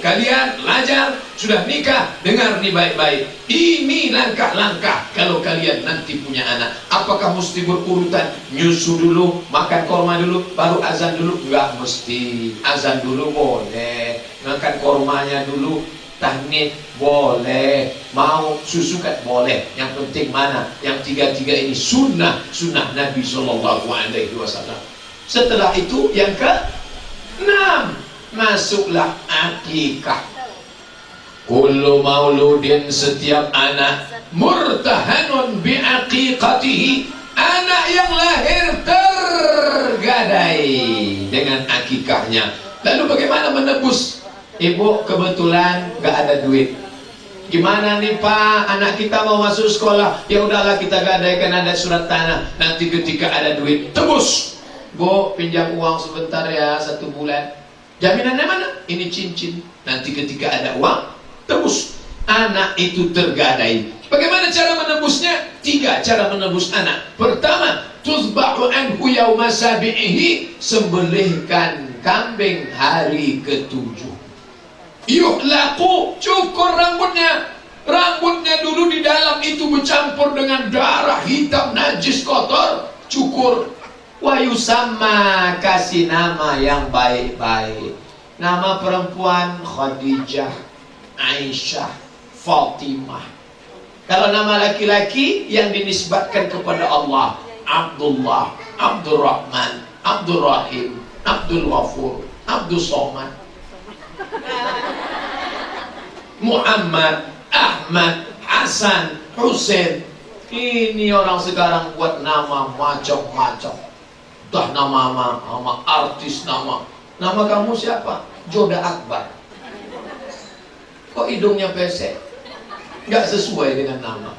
Kalian belajar, sudah nikah, dengar nih baik-baik. Ini langkah-langkah kalau kalian nanti punya anak. Apakah mesti berurutan? Nyusu dulu, makan korma dulu, baru azan dulu? Enggak mesti. Azan dulu boleh, makan kormanya dulu, tahmid boleh, mau susu kan boleh. Yang penting mana? Yang tiga-tiga ini sunnah Nabi SAW. Setelah itu yang ke-6, masuklah akikah. Kullu mauludin, setiap anak, murtahanun biaqiqatihi, anak yang lahir tergadai dengan akikahnya. Lalu bagaimana menebus? Ibu kebetulan gak ada duit. Gimana nih Pak, anak kita mau masuk sekolah? Ya udahlah, kita gadaikan, ada surat tanah. Nanti ketika ada duit, tebus. Bu, pinjam uang sebentar ya, 1 bulan. Jaminannya mana? Ini cincin. Nanti ketika ada uang, tebus. Anak itu tergadai. Bagaimana cara menebusnya? 3 cara menebus anak. Pertama, tuzba'u anhu yawma sabi'ihi, sembelihkan kambing hari ke-7. Yuhlaqu, cukur rambutnya. Rambutnya dulu di dalam itu bercampur dengan darah hitam, najis, kotor. Cukur. Wa yusamma, kasih nama yang baik-baik. Nama perempuan Khadijah, Aisyah, Fatimah. Kalau nama laki-laki yang dinisbatkan kepada Allah, Abdullah, Abdurrahman, Abdurrahim, Abdul Ghafur, Abdul Somad, Muhammad, Ahmad, Hasan, Hussein. Ini orang sekarang buat nama macam-macam. Dah nama artis, nama kamu siapa? Joda Akbar. Kok hidungnya pesek? Nggak sesuai dengan nama.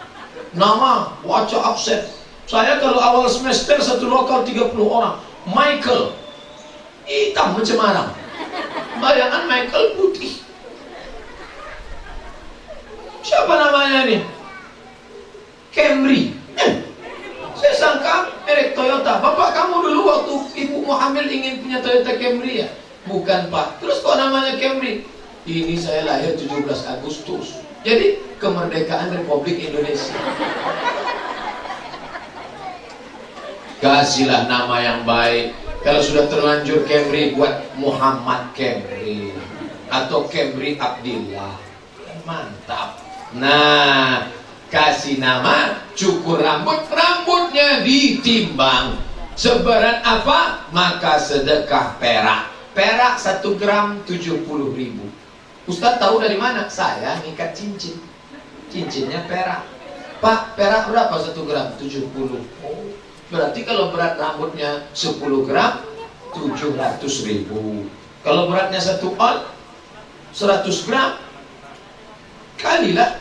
Nama wajah absen. Saya kalau awal semester satu lokal 30 orang. Michael, hitam macam arang. Bayangan Michael putih. Siapa namanya nih? Camry. Saya sangka merek Toyota. Bapak kamu dulu waktu ibu mau hamil ingin punya Toyota Camry ya? Bukan Pak. Terus kok namanya Camry? Ini saya lahir 17 Agustus. Jadi kemerdekaan Republik Indonesia. Kasihlah nama yang baik. Kalau sudah terlanjur Camry, buat Muhammad Camry atau Camry Abdillah. Mantap. Nah, kasih nama, cukur rambutnya ditimbang. Sebaran apa? Maka sedekah perak. Perak 1 gram 70.000. Ustaz tahu dari mana? Saya ngikat cincin. Cincinnya perak. Pak, perak berapa 1 gram? 70. Oh, berarti kalau berat rambutnya 10 gram 700.000. Kalau beratnya 1 on 100 gram kalilah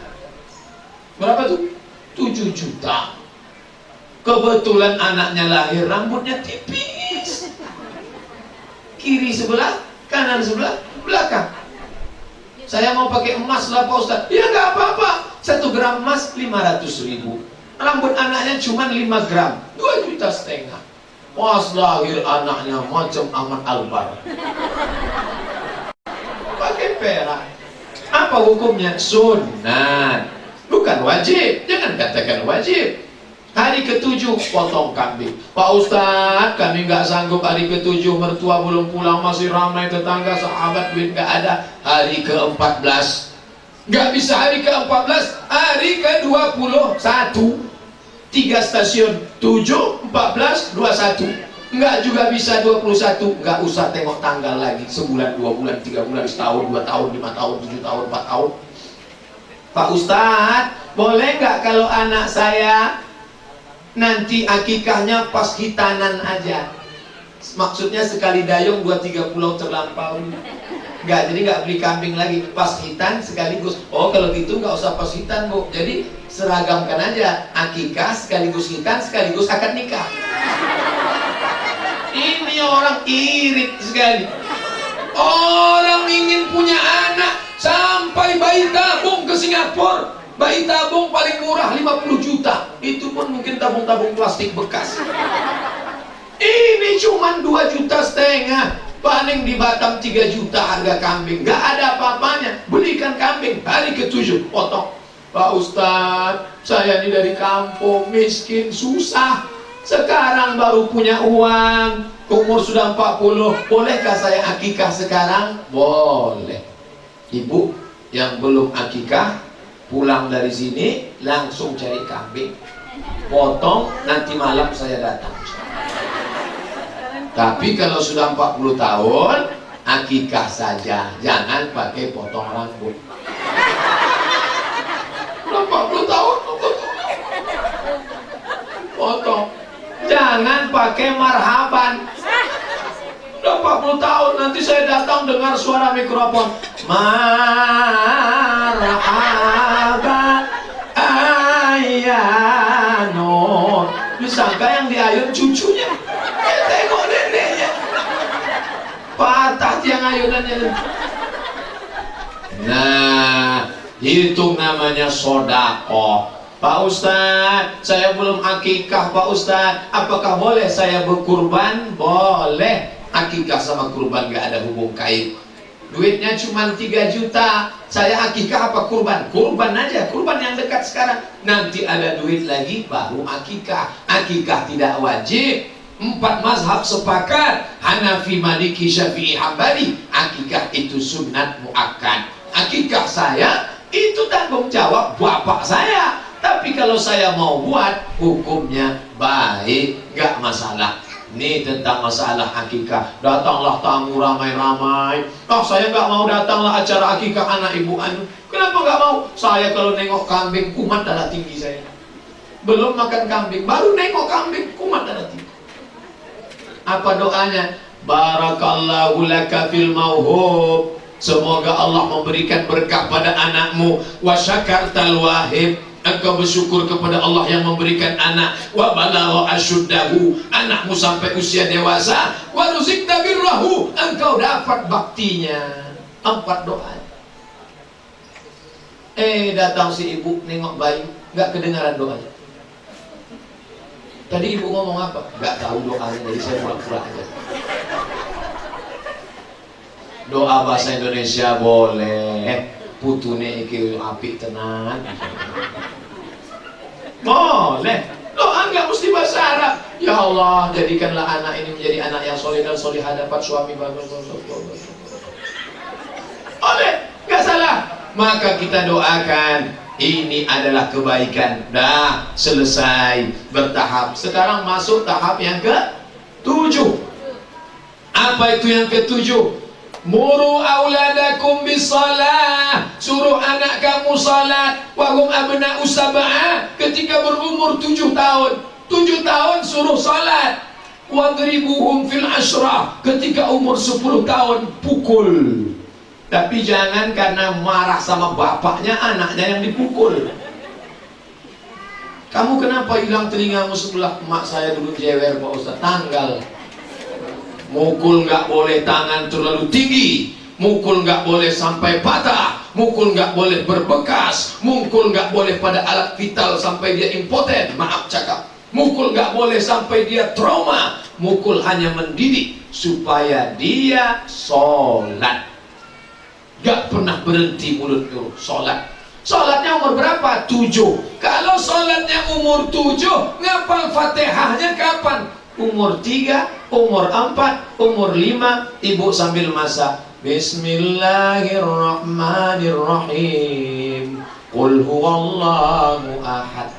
berapa tuh? 7 juta. Kebetulan anaknya lahir rambutnya tipis. Kiri sebelah, kanan sebelah, belakang. Saya mau pakai emas lah Pak Ustaz. Ya nggak apa-apa. 1 gram emas 500.000. Rambut anaknya cuma 5 gram, 2,5 juta. Pas lahir anaknya macam Ahmad Albar. Pakai perak. Apa hukumnya? Sunnah. Bukan wajib, jangan katakan wajib. Hari ke-7 potong kambing. Pak Ustadz, kami nggak sanggup hari ke-7, mertua belum pulang, masih ramai tetangga, sahabat duit nggak ada. Hari ke-14 Nggak bisa hari ke-14, hari ke-21. 3 stasiun, 7, 14, 21. Nggak juga bisa 21. Nggak usah tengok tanggal lagi. Sebulan, 2 bulan, 3 bulan, setahun, 2 tahun, 5 tahun, 7 tahun, 4 tahun. Pak Ustadz, boleh nggak kalau anak saya nanti akikahnya pas hitanan aja? Maksudnya sekali dayung 2-3 pulau terlampau. Nggak, jadi nggak beli kambing lagi, pas hitan sekaligus. Oh kalau gitu nggak usah pas hitan Bu, jadi seragamkan aja, akikah sekaligus hitan sekaligus akad nikah. Ini orang irit sekali. Orang ingin punya anak sampai bayi tabung ke Singapura. Bayi tabung paling murah 50 juta, itu pun mungkin tabung-tabung plastik bekas. Ini cuman 2,5 juta, paling di Batam 3 juta harga kambing. Gak ada apa-apanya. Belikan kambing, hari ke-7 potong. Pak Ustadz, saya ini dari kampung, miskin, susah. Sekarang baru punya uang, umur sudah 40. Bolehkah saya akikah sekarang? Boleh. Ibu yang belum akikah, pulang dari sini langsung cari kambing, potong, nanti malam saya datang. Tapi kalau sudah 40 tahun, akikah saja, jangan pakai potong rambut. Sudah 40 tahun, potong. Jangan pakai marhaban. Sudah 40 tahun, nanti saya datang dengar suara mikrofon. Marhaban Ayanur. Disangka yang diayun cucunya. Tengok neneknya, patah tiang ayunannya. Nah, itu namanya sodako. Pak Ustadz, saya belum akikah Pak Ustadz, apakah boleh saya berkurban? Boleh. Akikah sama kurban gak ada hubung kait. Duitnya cuma 3 juta. Saya akikah apa kurban? Kurban aja, kurban yang dekat sekarang. Nanti ada duit lagi baru akikah. Akikah tidak wajib. 4 mazhab sepakat, Hanafi, Maliki, Syafi'i, Hambali, akikah itu sunat muakkad. Akikah saya itu tanggung jawab bapak saya. Tapi kalau saya mau buat, hukumnya baik, gak masalah. Ini tentang masalah akikah. Datanglah tamu ramai-ramai. Oh saya gak mau datanglah acara akikah anak ibu anu. Kenapa gak mau? Saya kalau nengok kambing kumat darah tinggi saya. Belum makan kambing, baru nengok kambing kumat darah tinggi. Apa doanya? Barakallahu laka fil mauhub. Semoga Allah memberikan berkah pada anakmu. Wa syakartal wahib. Engkau bersyukur kepada Allah yang memberikan anak. Wa balagha asyuddahu. Anakmu sampai usia dewasa. Wa ruzikta birrahu. Engkau dapat baktinya. 4 doa. Datang si ibu nengok bayi, nggak kedengaran doanya. Tadi ibu ngomong apa? Nggak tahu doanya, jadi saya pura-pura aja. Doa bahasa Indonesia boleh. Putune iki apik tenan. Boleh. Doa nggak mesti bahasa Arab. Ya Allah, jadikanlah anak ini menjadi anak yang soleh dan solehah, dapat suami bagus. Boleh, nggak salah. Maka kita doakan. Ini adalah kebaikan. Dah selesai bertahap. Sekarang masuk tahap yang ke-7. Apa itu yang ke-7? Muru auladakum bisalah. Suruh anak kamu salat. Wahum abna'u sab'ah. Ketika berumur 7 tahun. 7 tahun suruh salat. Wadribuhum fil ashrah. Ketika umur 10 tahun pukul. Tapi jangan karena marah sama bapaknya anaknya yang dipukul. Kamu kenapa hilang telingamu sebelah? Emak saya dulu jewer Pak Ustaz. Tanggal. Mukul nggak boleh tangan terlalu tinggi, mukul nggak boleh sampai patah, mukul nggak boleh berbekas, mukul nggak boleh pada alat vital sampai dia impoten, maaf cakap, mukul nggak boleh sampai dia trauma, mukul hanya mendidik supaya dia sholat. Gak pernah berhenti mulut nyuruh sholat. Sholatnya umur berapa? 7. Kalau sholatnya umur 7, ngapal Fatihahnya kapan? Umur 3, umur 4, umur 5, ibu sambil masak. Bismillahirrahmanirrahim. Qul huwallahu ahad,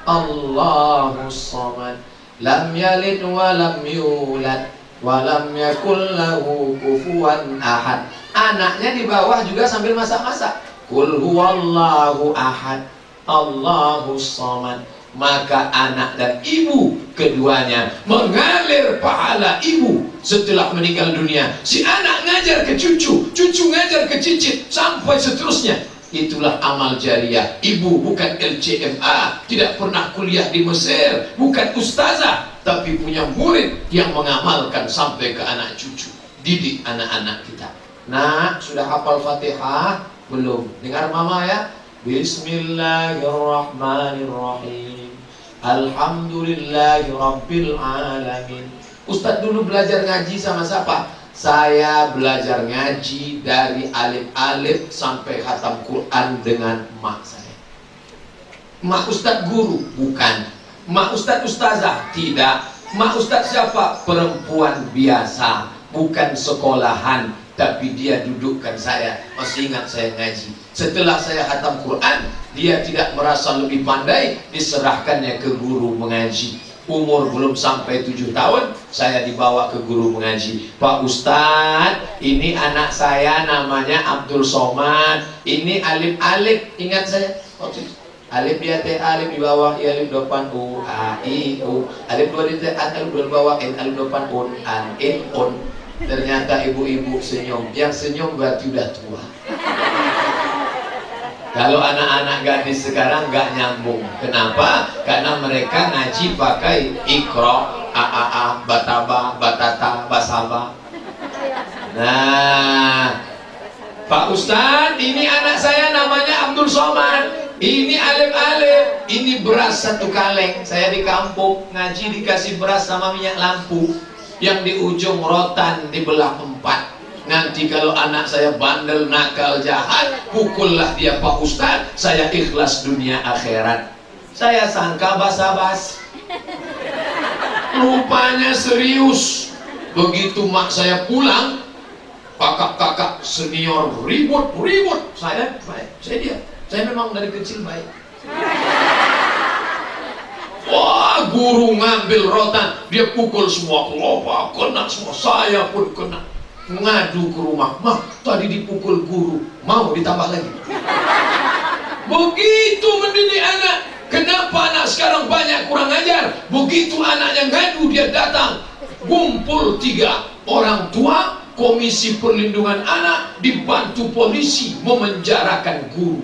Allahus samad, lam yalid wa lam yulad wa lam yakul lahu kufuwan ahad. Anaknya di bawah juga sambil masak-masak. Qul huwallahu ahad, Allahus samad. Maka anak dan ibu keduanya mengalir pahala ibu setelah meninggal dunia. Si anak ngajar ke cucu, cucu ngajar ke cicit, sampai seterusnya. Itulah amal jariah. Ibu bukan LCMA, tidak pernah kuliah di Mesir, bukan ustazah, tapi punya murid yang mengamalkan sampai ke anak cucu. Didik anak-anak kita. Nah, sudah hafal Fatihah? Belum? Dengar mama ya. Bismillahirrahmanirrahim. Alhamdulillahi Rabbil Alamin. Ustadz dulu belajar ngaji sama siapa? Saya belajar ngaji dari alif-alif sampai khatam Quran dengan mak saya. Mak Ustadz guru? Bukan. Mak Ustadz ustazah? Tidak. Mak Ustadz siapa? Perempuan biasa, bukan sekolahan, tapi dia dudukkan saya. Masih ingat saya ngaji. Setelah saya khatam Quran, dia tidak merasa lebih pandai, diserahkannya ke guru mengaji. Umur belum sampai 7 tahun, saya dibawa ke guru mengaji. Pak Ustadz, ini anak saya namanya Abdul Somad. Ini alif-alif, ingat saya? Alif di atas, alif di bawah, I alif depan, U, A, I, U. Alif dua di atas, alif dua di bawah, N, alif depan, Un, An, In, Un. Ternyata ibu-ibu senyum. Yang senyum berarti udah tua. Kalau anak-anak gadis sekarang nggak nyambung. Kenapa? Karena mereka ngaji pakai Iqra, A, Bataba, Batata, Basaba. Nah, Pak Ustadz, ini anak saya namanya Abdul Somad. Ini alif-alif, ini beras 1 kaleng. Saya di kampung ngaji dikasih beras sama minyak lampu. Yang di ujung rotan dibelah 4. Nanti kalau anak saya bandel, nakal, jahat, pukullah dia Pak Ustadz, saya ikhlas dunia akhirat. Saya sangka basa-basi, rupanya serius. Begitu mak saya pulang, kakak-kakak senior ribut. Saya baik, saya diam. Saya memang dari kecil baik. Wah, guru ngambil rotan, dia pukul semua kelopak, kena semua, saya pun kena. Ngadu ke rumah, "Mah, tadi dipukul guru, mau ditambah lagi?" Begitu mendidik anak. Kenapa anak sekarang banyak kurang ajar? Begitu anaknya ngadu, dia datang. Kumpul 3 orang tua, Komisi Perlindungan Anak, dibantu polisi memenjarakan guru.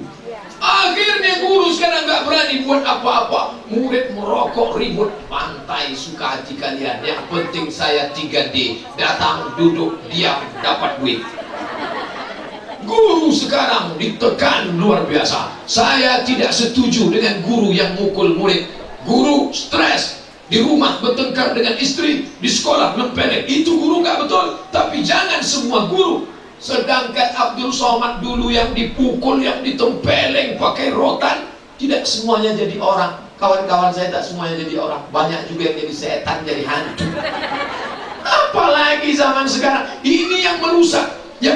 Akhirnya guru sekarang nggak berani buat apa-apa. Murid merokok, ribut. Pantai suka hati kalian. Yang penting saya 3D. Datang, duduk, diam, dapat duit. Guru sekarang ditekan luar biasa. Saya tidak setuju dengan guru yang mukul murid. Guru stres, di rumah bertengkar dengan istri, di sekolah mempelek. Itu guru nggak betul. Tapi jangan semua guru. Sedangkan Abdul Somad dulu yang dipukul, yang ditempeleng pakai rotan, tidak semuanya jadi orang. Kawan-kawan saya tak semuanya jadi orang. Banyak juga yang jadi setan, jadi hantu. Apalagi zaman sekarang. Ini yang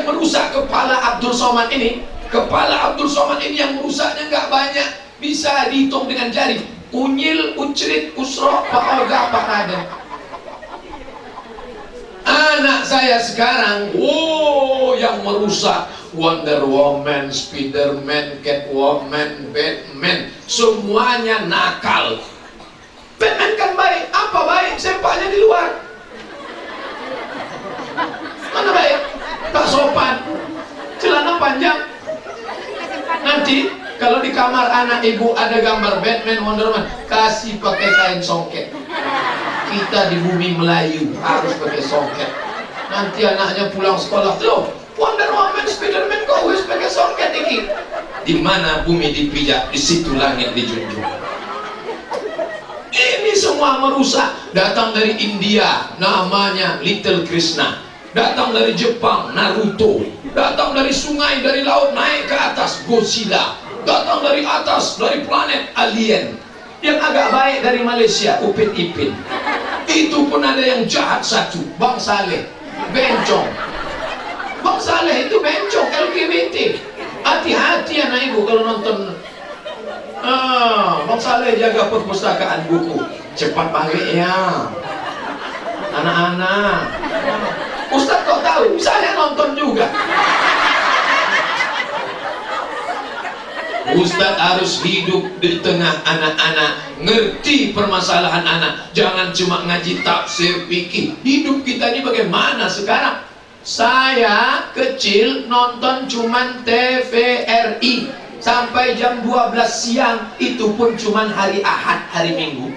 merusak kepala Abdul Somad ini. Kepala Abdul Somad ini yang merusaknya nggak banyak. Bisa dihitung dengan jari. Unyil, Ucrit, Usro, Pak Olga, Pak Raden. Anak saya sekarang, yang merusak Wonder Woman, Spiderman, Catwoman, Batman, semuanya nakal. Batman kan baik, apa baik? Sempaknya di luar. Mana baik? Tak sopan, celana panjang. Nanti kalau di kamar anak ibu ada gambar Batman, Wonder Woman, kasih pakai kain songket. Kita di bumi Melayu harus pakai songket. Nanti anaknya pulang sekolah, loh, Wonder Woman, Spiderman kok harus pakai songket ini? Di mana bumi dipijak, di situ langit dijunjung. Ini semua merusak. Datang dari India, namanya Little Krishna. Datang dari Jepang, Naruto. Datang dari sungai, dari laut, naik ke atas, Godzilla. Datang dari atas, dari planet alien. Yang agak baik dari Malaysia, Upin Ipin. Itu pun ada yang jahat 1, Bang Saleh, bencong. Bang Saleh itu bencong LGBT. Hati-hati anak ibu kalau nonton. Bang Saleh jaga perpustakaan buku. Cepat balik ya anak-anak. Ustaz kok tahu? Saya nonton juga. Ustaz harus hidup di tengah anak-anak, ngerti permasalahan anak. Jangan cuma ngaji tafsir fikih. Hidup kita ini bagaimana sekarang? Saya kecil nonton cuman TVRI sampai jam 12 siang. Itu pun cuman hari Ahad, hari Minggu.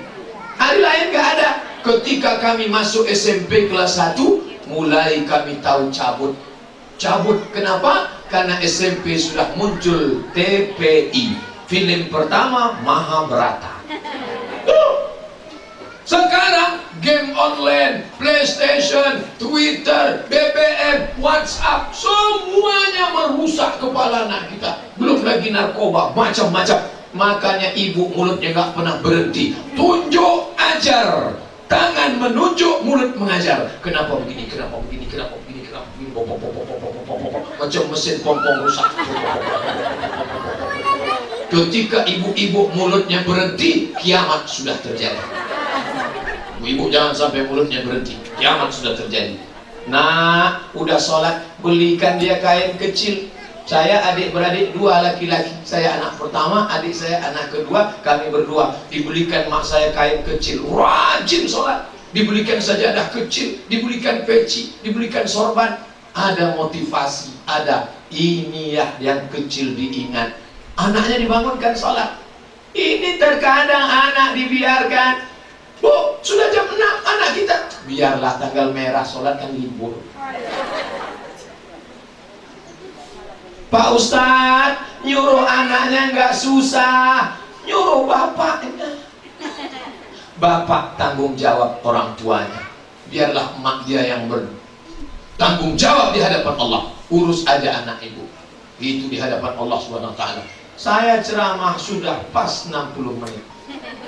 Hari lain gak ada. Ketika kami masuk SMP kelas 1, mulai kami tahu cabut. Cabut kenapa? Karena SMP sudah muncul TPI. Film pertama Mahabharata. Sekarang game online, PlayStation, Twitter, BBM, WhatsApp, semuanya merusak kepala anak kita. Belum lagi narkoba, macam-macam. Makanya ibu mulutnya gak pernah berhenti. Tunjuk, ajar. Tangan menunjuk, mulut mengajar. Kenapa begini, kenapa begini, kenapa begini, kenapa begini, macam mesin pompong rusak. Ketika ibu-ibu mulutnya berhenti, kiamat sudah terjadi. Ibu jangan sampai mulutnya berhenti, kiamat sudah terjadi. Nah, udah sholat, belikan dia kain kecil. Saya adik-beradik dua laki-laki. Saya anak pertama, adik saya anak kedua. Kami berdua. Dibelikan mak saya kain kecil, rajin sholat. Dibelikan sajadah kecil, dibelikan peci, dibelikan sorban. Ada motivasi, ada ini ya yang kecil diingat. Anaknya dibangunkan sholat. Ini terkadang anak dibiarkan. Bu, sudah jam 6 anak kita. Biarlah tanggal merah, sholat kan libur. Pak Ustadz nyuruh anaknya nggak susah, nyuruh bapaknya. Bapak tanggung jawab orang tuanya. Biarlah emak dia yang bertanggung jawab di hadapan Allah. Urus aja anak ibu. Itu di hadapan Allah Subhanahu wa taala. Saya ceramah sudah pas 60 menit.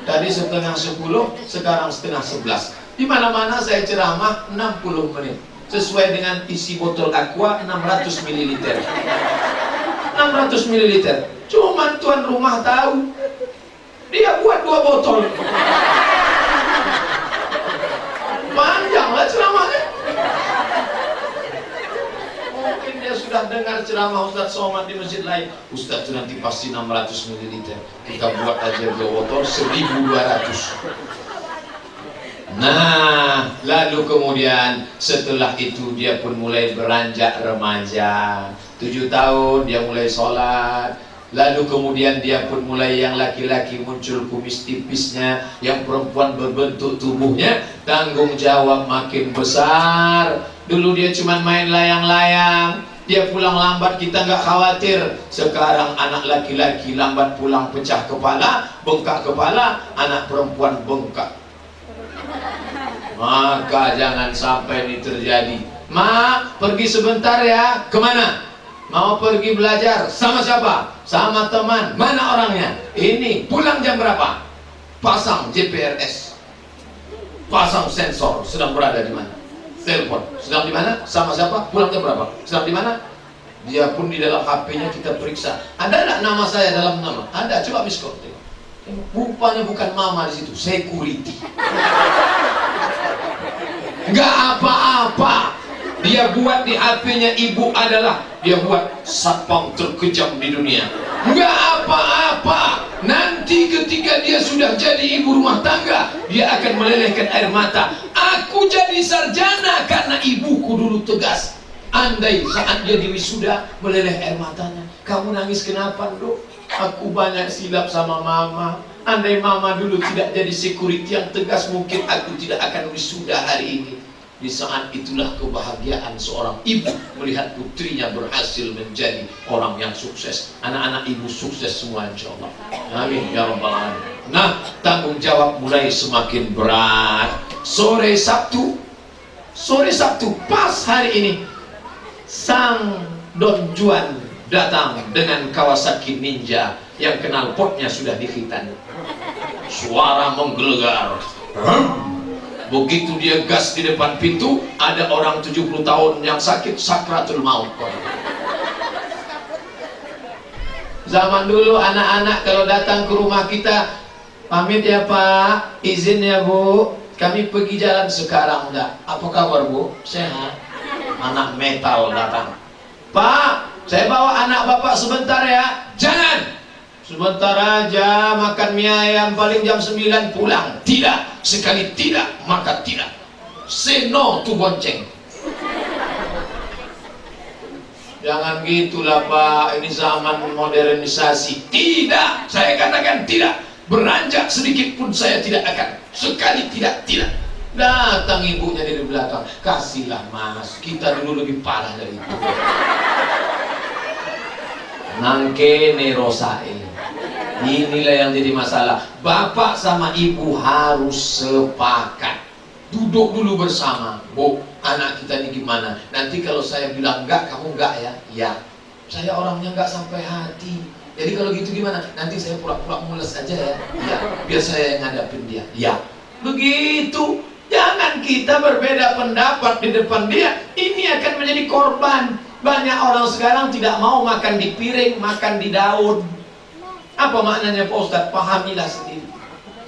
Tadi setengah 10, sekarang setengah 11. Di mana-mana saya ceramah 60 menit. Sesuai dengan isi botol aqua 600 ml. 600 ml. Cuman tuan rumah tahu. Dia buat 2 botol. Panjanglah ceramahnya. Mungkin dia sudah dengar ceramah Ustaz Somad di masjid lain. Ustaz itu nanti pasti 600 ml. Kita buat aja 2 botol 1200. Nah, lalu kemudian setelah itu dia pun mulai beranjak remaja. 7 tahun dia mulai sholat. Lalu kemudian dia pun mulai, yang laki-laki muncul kumis tipisnya, yang perempuan berbentuk tubuhnya. Tanggung jawab makin besar. Dulu dia cuma main layang-layang. Dia pulang lambat, kita nggak khawatir. Sekarang anak laki-laki lambat pulang, pecah kepala, bengkak kepala. Anak perempuan bengkak. Maka jangan sampai ini terjadi. Ma, pergi sebentar ya. Kemana? Mau pergi belajar. Sama siapa? Sama teman. Mana orangnya? Ini. Pulang jam berapa? Pasang GPRS, pasang sensor. Sedang berada di mana? Telepon. Sedang di mana? Sama siapa? Pulang jam berapa? Sedang di mana? Dia pun di dalam HP-nya kita periksa. Ada enggak nama saya dalam nama? Ada. Coba miss call. Rupanya bukan mama di situ, security. Nggak apa-apa. Dia buat di HP-nya ibu adalah dia buat satpam terkejam di dunia. Nggak apa-apa. Nanti ketika dia sudah jadi ibu rumah tangga, dia akan melelehkan air mata. Aku jadi sarjana karena ibuku dulu tegas. Andai saat dia di wisuda meleleh air matanya. Kamu nangis kenapa, Dok? Aku banyak silap sama mama. Andai mama dulu tidak jadi security yang tegas, mungkin aku tidak akan wisuda hari ini. Di saat itulah kebahagiaan seorang ibu melihat putrinya berhasil menjadi orang yang sukses. Anak-anak ibu sukses semua insyaAllah. Amin ya rabbal alamin. Nah, tanggung jawab mulai semakin berat. Sore Sabtu pas hari ini, sang Don Juan datang dengan Kawasaki Ninja yang knalpotnya sudah dikhitan. Suara menggelegar. Begitu dia gas di depan pintu, ada orang 70 tahun yang sakit sakratul maut. Zaman dulu anak-anak kalau datang ke rumah kita, pamit ya Pak, izin ya Bu, kami pergi jalan. Sekarang enggak. Apa kabar Bu? Sehat. Anak metal datang, Pak, saya bawa anak Bapak sebentar ya. Jangan, sebentar aja, makan mie ayam, paling jam 9 pulang. Tidak, sekali tidak maka tidak. Say no to bonceng. Jangan gitulah Pak, ini zaman modernisasi. Tidak, saya katakan tidak. Beranjak sedikit pun saya tidak akan. Sekali tidak, tidak. Datang ibunya dari belakang, kasihlah Mas, kita dulu lebih parah dari itu. Nangke nerosae. Inilah yang jadi masalah. Bapak sama ibu harus sepakat. Duduk dulu bersama. Bu, anak kita ini gimana? Nanti kalau saya bilang enggak, kamu enggak ya? Ya. Saya orangnya enggak sampai hati. Jadi kalau gitu gimana? Nanti saya pura-pura mules aja ya. Ya, biar saya yang ngadapin dia. Ya. Begitu. Jangan kita berbeda pendapat di depan dia. Ini akan menjadi korban. Banyak orang sekarang tidak mau makan di piring, makan di daun. Apa maknanya Pak Ustadz? Pahamilah sendiri.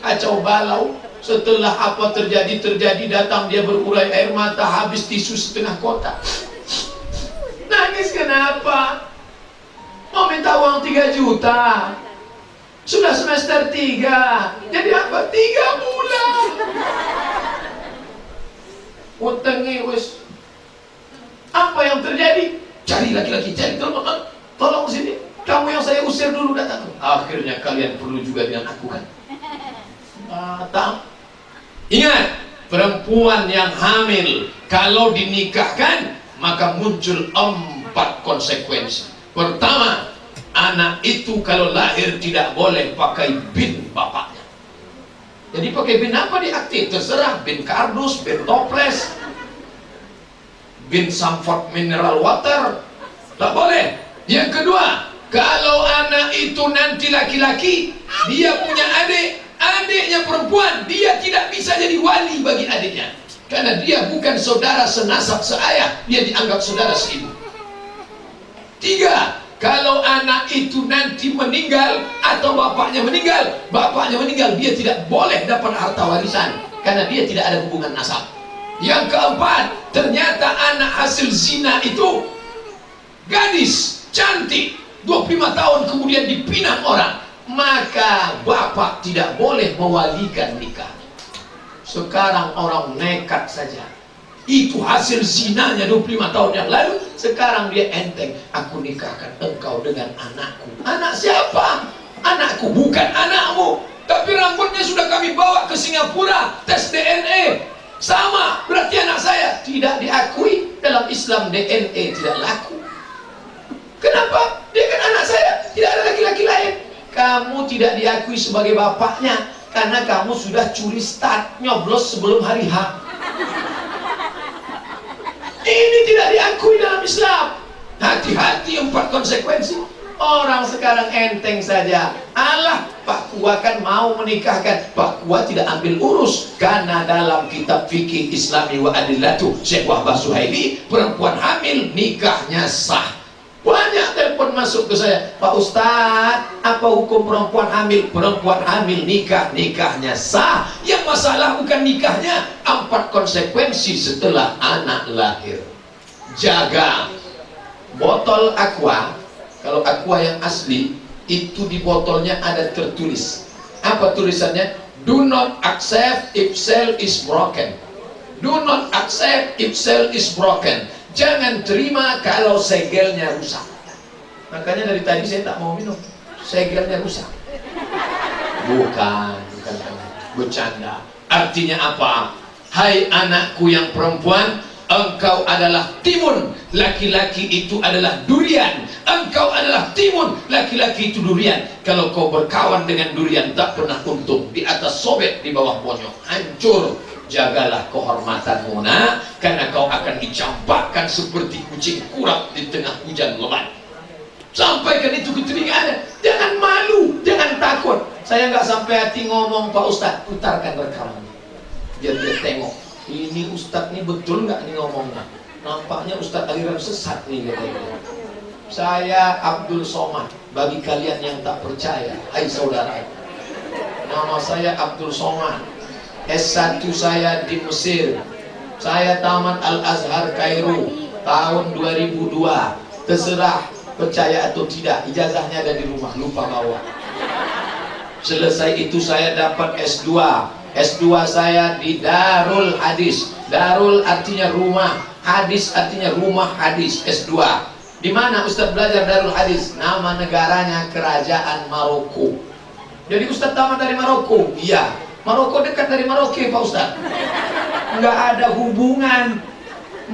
Kacau balau. Setelah apa terjadi, datang dia berurai air mata, habis tisu setengah kotak. Nangis kenapa? Mau minta uang 3 juta. Sudah semester 3. Jadi apa? 3 bulan. Utengi wis. Apa yang terjadi? Cari laki-laki, cari tolong sini. Kamu yang saya usir dulu datang. Akhirnya kalian perlu juga dengan aku kan? Datang. Ingat, perempuan yang hamil kalau dinikahkan maka muncul 4 konsekuensi. Pertama, anak itu kalau lahir tidak boleh pakai bin bapaknya. Jadi pakai bin apa di aktif? Terserah, bin kardus, bin toples, bin Samford mineral water, tak boleh. Yang kedua, kalau anak itu nanti laki-laki, dia punya adik, adiknya perempuan, dia tidak bisa jadi wali bagi adiknya, karena dia bukan saudara senasab seayah, dia dianggap saudara seibu. 3, kalau anak itu nanti meninggal atau bapaknya meninggal, dia tidak boleh dapat harta warisan karena dia tidak ada hubungan nasab. Yang keempat, ternyata anak hasil zina itu gadis cantik, 25 tahun kemudian dipinang orang, maka bapak tidak boleh mewalikan nikah. Sekarang orang nekat saja. Itu hasil zinanya 25 tahun yang lalu. Sekarang dia enteng, aku nikahkan engkau dengan anakku. Anak siapa? Anakku, bukan anakmu. Tapi rambutnya sudah kami bawa ke Singapura, tes DNA. Sama, berarti anak saya. Tidak diakui dalam Islam, DNA tidak laku. Kenapa? Dia kan anak saya, tidak ada laki-laki lain. Kamu tidak diakui sebagai bapaknya karena kamu sudah curi start, nyoblos sebelum hari H. Ini tidak diakui dalam Islam. Hati-hati 4 konsekuensi. Orang sekarang enteng saja. Allah, Pak Kua kan mau menikahkan. Pak Kua tidak ambil urus. Karena dalam kitab fikih Islami wa adillatu Syekh Wahbah Suhaili, perempuan hamil nikahnya sah. Banyak telepon masuk ke saya, Pak Ustadz, apa hukum perempuan hamil? Perempuan hamil nikahnya sah. Yang masalah bukan nikahnya, 4 konsekuensi setelah anak lahir. Jaga botol aqua. Kalau aqua yang asli itu di botolnya ada tertulis. Apa tulisannya? Do not accept if cell is broken. Do not accept if cell is broken. Jangan terima kalau segelnya rusak. Makanya dari tadi saya tak mau minum. Segelnya rusak. Bukan. Bercanda. Artinya apa? Hai anakku yang perempuan, engkau adalah timun. Laki-laki itu adalah durian. Engkau adalah timun. Laki-laki itu durian. Kalau kau berkawan dengan durian tak pernah untung. Di atas sobek, di bawah bonyok. Hancur. Jagalah kehormatanmu nak, karena kau akan dicampakkan seperti kucing kurap di tengah hujan lebat. Sampaikan itu ke telinganya. Jangan malu, jangan takut. Saya nggak sampai hati ngomong Pak Ustadz, putarkan rekaman. biar dia tengok, ini ustadz nih betul nggak nih ngomongnya, nampaknya ustadz aliran sesat nih katanya. Saya Abdul Somad, bagi kalian yang tak percaya, hai saudara, nama saya Abdul Somad, S1 saya di Mesir, saya tamat Al-Azhar Kairo tahun 2002. Terserah percaya atau tidak, ijazahnya ada di rumah, lupa bawa. Selesai itu saya dapat S2. S2 saya di Darul Hadis. Darul artinya rumah, hadis artinya rumah hadis. S2. Di mana Ustadz belajar Darul Hadis? Nama negaranya Kerajaan Maroko. Jadi Ustadz tamat dari Maroko? Iya. Maroko dekat dari Merauke Pak Ustadz. Nggak ada hubungan.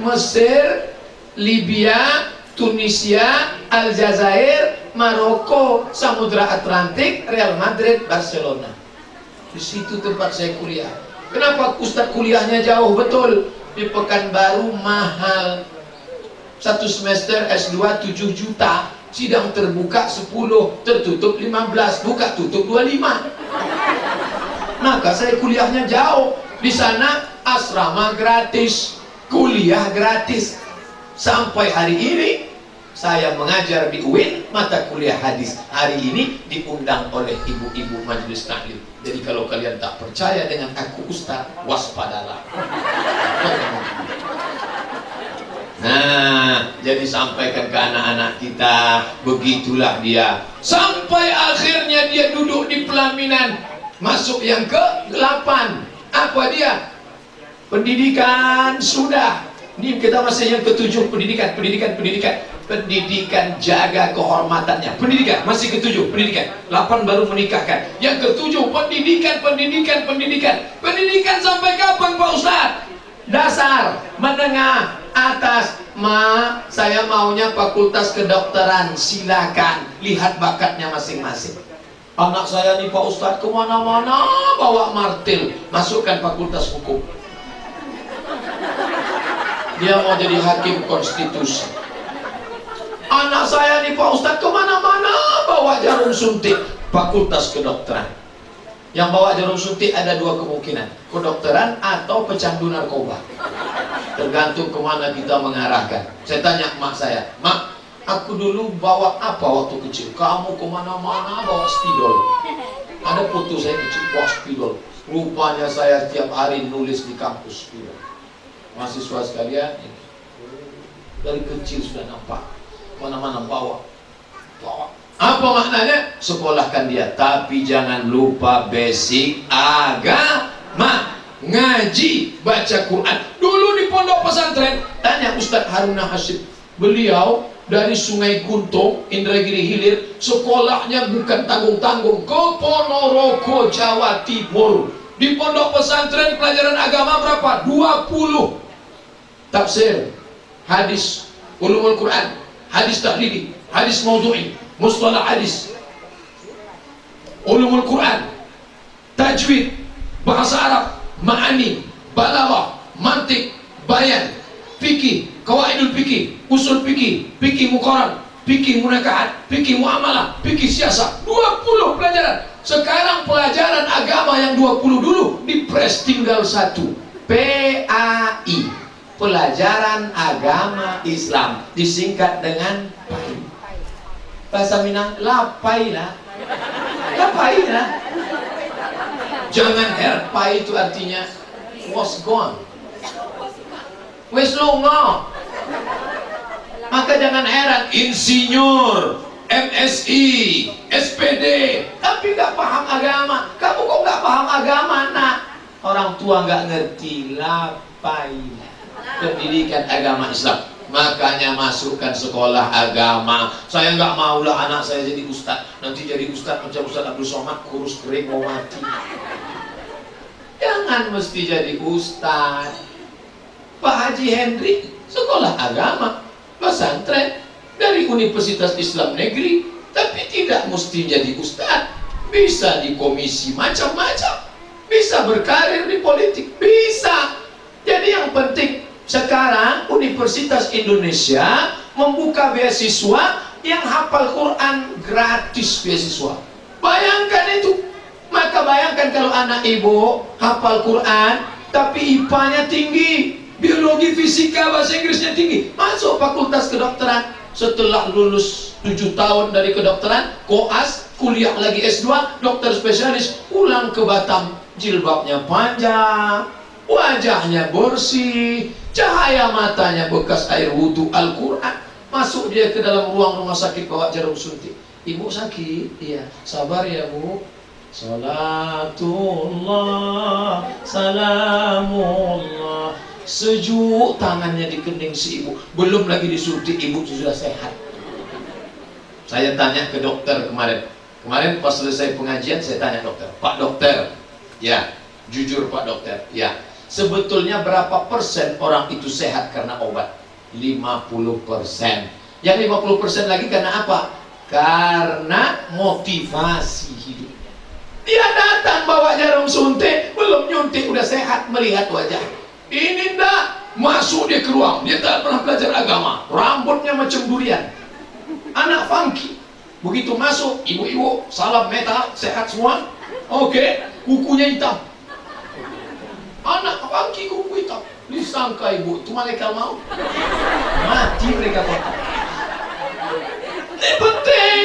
Mesir, Libya, Tunisia, Aljazair, Maroko, Samudra Atlantik, Real Madrid, Barcelona. Di situ tempat saya kuliah. Kenapa Ustadz kuliahnya jauh? Betul. Di Pekanbaru mahal. Satu semester S2 7 juta. Sidang terbuka 10, tertutup 15, buka tutup 25. Maka saya kuliahnya jauh. Di sana asrama gratis, kuliah gratis. Sampai hari ini saya mengajar di UIN mata kuliah hadis. Hari ini diundang oleh ibu-ibu majelis taklim. Jadi kalau kalian tak percaya dengan aku Ustaz, waspadalah. Nah, jadi sampaikan ke anak-anak kita, begitulah dia. Sampai akhirnya dia duduk di pelaminan, masuk yang ke-8. Apa dia? Pendidikan sudah. Ini kita masih yang ke-7, pendidikan. Pendidikan jaga kehormatannya. Pendidikan masih ke-7, pendidikan. 8 baru menikahkan. Yang ke-7 pendidikan. Pendidikan sampai kapan Pak Ustadz? Dasar, menengah, atas. Saya maunya fakultas kedokteran. Silakan, lihat bakatnya masing-masing. Anak saya nih Pak Ustadz kemana-mana bawa martil, masukkan fakultas hukum. Dia mau jadi hakim konstitusi. Anak saya nih Pak Ustadz kemana-mana bawa jarum suntik, fakultas kedokteran. Yang bawa jarum suntik ada 2 kemungkinan, kedokteran atau pecandu narkoba. Tergantung kemana kita mengarahkan. Saya tanya emak saya, mak, aku dulu bawa apa waktu kecil? Kamu kemana-mana bawa spidol. Ada foto saya kecil bawa spidol. Rupanya saya setiap hari nulis di kampus spidol. Mahasiswa sekalian, dari kecil sudah nampak mana-mana bawa. Apa maknanya? Sekolahkan dia, tapi jangan lupa basic agama, ngaji, baca Quran. Dulu di pondok pesantren, tanya Ustadz Haruna Hasyim, beliau dari Sungai Guntung, Indragiri Hilir, sekolahnya bukan tanggung-tanggung, ke Ponorogo, Jawa Timur. Di pondok pesantren pelajaran agama berapa? 20. Tafsir, hadis, ulumul Quran, hadis tahlili, hadis maudhu'i, mustalah hadis, ulumul Quran, tajwid, bahasa Arab, ma'ani, balaghah, mantik, bayan, fikih, qawaidul fikih, usul fikih, fikih muqarrar, fikih munakahat, fikih muamalah, fikih siasat. 20 pelajaran. Sekarang pelajaran agama yang 20 dulu dipres tinggal 1. PAI, Pelajaran Agama Islam, disingkat dengan PAI. Bahasa Minang, lapai lah. Jangan PAI itu artinya was gone, wes lunga. Maka jangan heran, insinyur, MSI, SPD, tapi nggak paham agama. Kamu kok nggak paham agama, nak? Orang tua nggak ngerti, lapai. Pendidikan agama Islam. Makanya masukkan sekolah agama. Saya nggak maulah anak saya jadi ustaz. Nanti jadi ustaz macam Ustaz Abdul Somad, kurus kering mau mati. Jangan mesti jadi ustaz. Pak Haji Hendrik sekolah agama, pesantren dari Universitas Islam Negeri, tapi tidak mesti jadi ustaz. Bisa di komisi macam-macam, bisa berkarir di politik, bisa. Jadi yang penting sekarang Universitas Indonesia membuka beasiswa yang hafal Quran gratis beasiswa. Bayangkan itu. Maka bayangkan kalau anak ibu hafal Quran tapi IPA-nya tinggi, biologi, fisika, bahasa Inggrisnya tinggi, masuk fakultas kedokteran. Setelah lulus 7 tahun dari kedokteran, koas, kuliah lagi S2, dokter spesialis, pulang ke Batam, jilbabnya panjang, wajahnya bersih, cahaya matanya bekas air wudhu Al-Quran. Masuk dia ke dalam ruang rumah sakit bawa jarum suntik. Ibu sakit? Iya. Sabar ya Bu. Salatullah, salamullah. Sejuk tangannya di kening si ibu. Belum lagi disuntik, ibu sudah sehat. Saya tanya ke dokter kemarin pas selesai pengajian, saya tanya dokter, Pak dokter, ya jujur Pak dokter, ya sebetulnya berapa persen orang itu sehat karena obat? 50%. Yang 50% lagi karena apa? Karena motivasi hidup. Dia datang bawa jarum suntik, belum nyuntik udah sehat, melihat wajah. Ini ndak, masuk dia ke ruang, dia tak pernah belajar agama, rambutnya macam durian, anak funky. Begitu masuk, ibu-ibu salam metal, sehat semua, oke, kukunya hitam, anak funky kuku hitam. Disangka ibu itu malaikat maut, mati mereka total. Ini penting.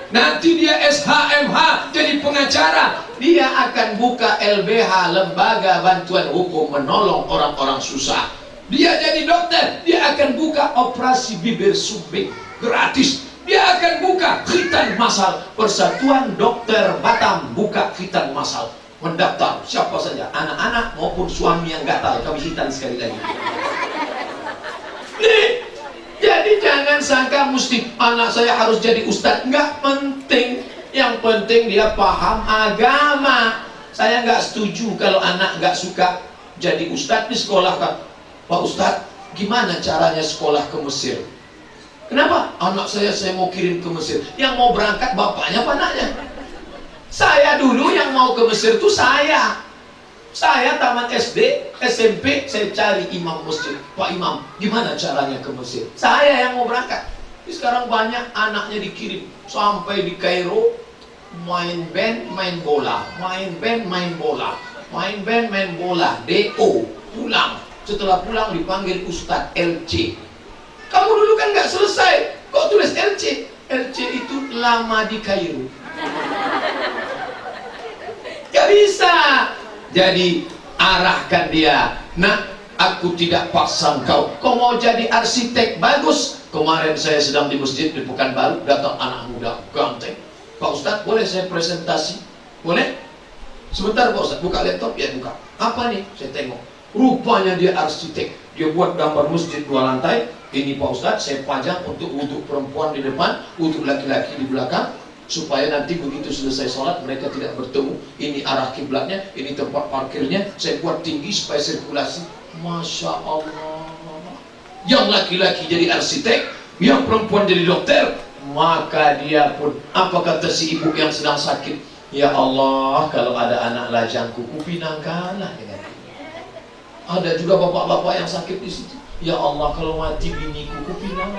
Nanti dia SHMH jadi pengacara, dia akan buka LBH, Lembaga Bantuan Hukum menolong orang-orang susah. Dia jadi dokter, dia akan buka operasi bibir sumbing gratis. Dia akan buka khitan massal. Persatuan Dokter Batam buka khitan massal. Mendaftar siapa saja, anak-anak maupun suami yang gatal, kami khitan sekali lagi. Nih, jadi jangan sangka mesti anak saya harus jadi ustadz. Nggak penting. Yang penting dia paham agama. Saya nggak setuju kalau anak nggak suka jadi ustadz di sekolah kan. Pak Ustadz, gimana caranya sekolah ke Mesir? Kenapa? Anak saya mau kirim ke Mesir. Yang mau berangkat bapaknya apa anaknya? Saya dulu yang mau ke Mesir tuh saya tamat SD, SMP, saya cari imam masjid. Pak Imam, gimana caranya ke Mesir? Saya yang mau berangkat. Sekarang banyak anaknya dikirim. Sampai di Kairo, main band, main bola. Main band, main bola. Main band, main bola. DO, pulang. Setelah pulang dipanggil Ustadz LC. Kamu dulu kan nggak selesai, kok tulis LC? LC itu lama di Kairo. Gak bisa. Jadi arahkan dia. Nah, aku tidak paksa engkau. Kau mau jadi arsitek, bagus. Kemarin saya sedang di masjid di Pekanbaru, datang anak muda ganteng. Pak Ustadz, boleh saya presentasi? Boleh? Sebentar Pak Ustadz, buka laptop? Ya buka. Apa nih? Saya tengok. Rupanya dia arsitek. Dia buat gambar masjid 2 lantai. Ini Pak Ustadz, saya pajang untuk wudhu perempuan di depan, wudhu laki-laki di belakang, supaya nanti begitu selesai sholat mereka tidak bertemu. Ini arah kiblatnya, ini tempat parkirnya. Saya buat tinggi supaya sirkulasi. Masya Allah. Yang laki-laki jadi arsitek, yang perempuan jadi dokter. Maka dia pun, apa kata si ibu yang sedang sakit? Ya Allah, kalau ada anak lajangku, kupinang kalah dengan dia. Ada juga bapak-bapak yang sakit di situ. Ya Allah, kalau mati biniku, kupinang.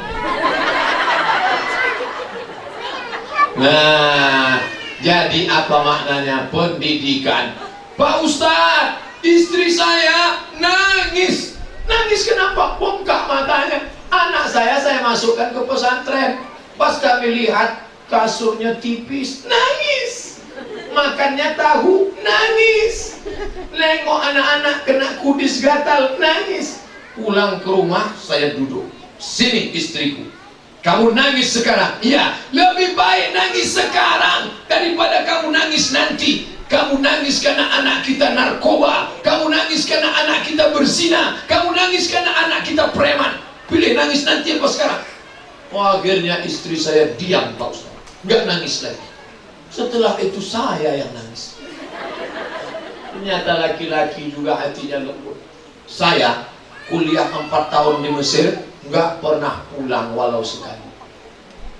Nah, jadi apa maknanya pendidikan? Pak Ustadz, istri saya nangis. Nangis kenapa? Bengkak matanya. Anak saya masukkan ke pesantren. Pas kami lihat kasurnya tipis, nangis. Makannya tahu, nangis. Nengok anak-anak kena kudis gatal, nangis. Pulang ke rumah, saya duduk. Sini istriku, kamu nangis sekarang. Iya, lebih baik nangis sekarang daripada kamu nangis nanti. Kamu nangis karena anak kita narkoba. Kamu nangis karena anak kita berzina. Kamu nangis karena anak kita preman. Pilih nangis nanti apa sekarang? Oh, akhirnya istri saya diam Pak Ustaz, nggak nangis lagi. Setelah itu saya yang nangis. Ternyata laki-laki juga hatinya lembut. Saya kuliah 4 tahun di Mesir, nggak pernah pulang walau sekali.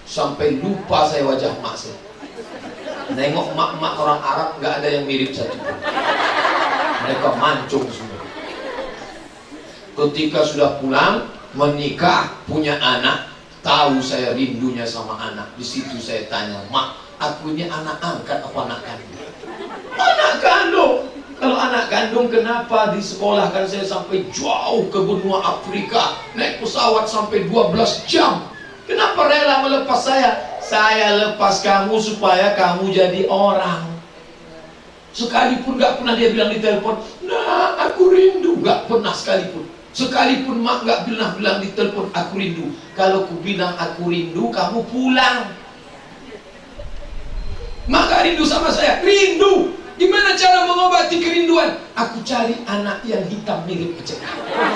Sampai lupa saya wajah mak saya. Nengok mak-mak orang Arab nggak ada yang mirip satu pun. Mereka mancung semua. Ketika sudah pulang, menikah, punya anak, tahu saya rindunya sama anak. Di situ saya tanya, mak, aku ini anak angkat apa anak kandung? Anak kandung. Kalau anak kandung, kenapa disekolahkan saya sampai jauh ke benua Afrika, naik pesawat sampai 12 jam? Kenapa rela melepas saya? Saya lepas kamu supaya kamu jadi orang. Sekalipun gak pernah dia bilang di telepon, nah aku rindu, gak pernah sekalipun. Sekalipun mak gak pernah bilang di telepon aku rindu. Kalau ku bilang aku rindu, kamu pulang. Mak gak rindu sama saya, rindu. Gimana cara mengobati kerinduan? Aku cari anak yang hitam mirip kecelakaan.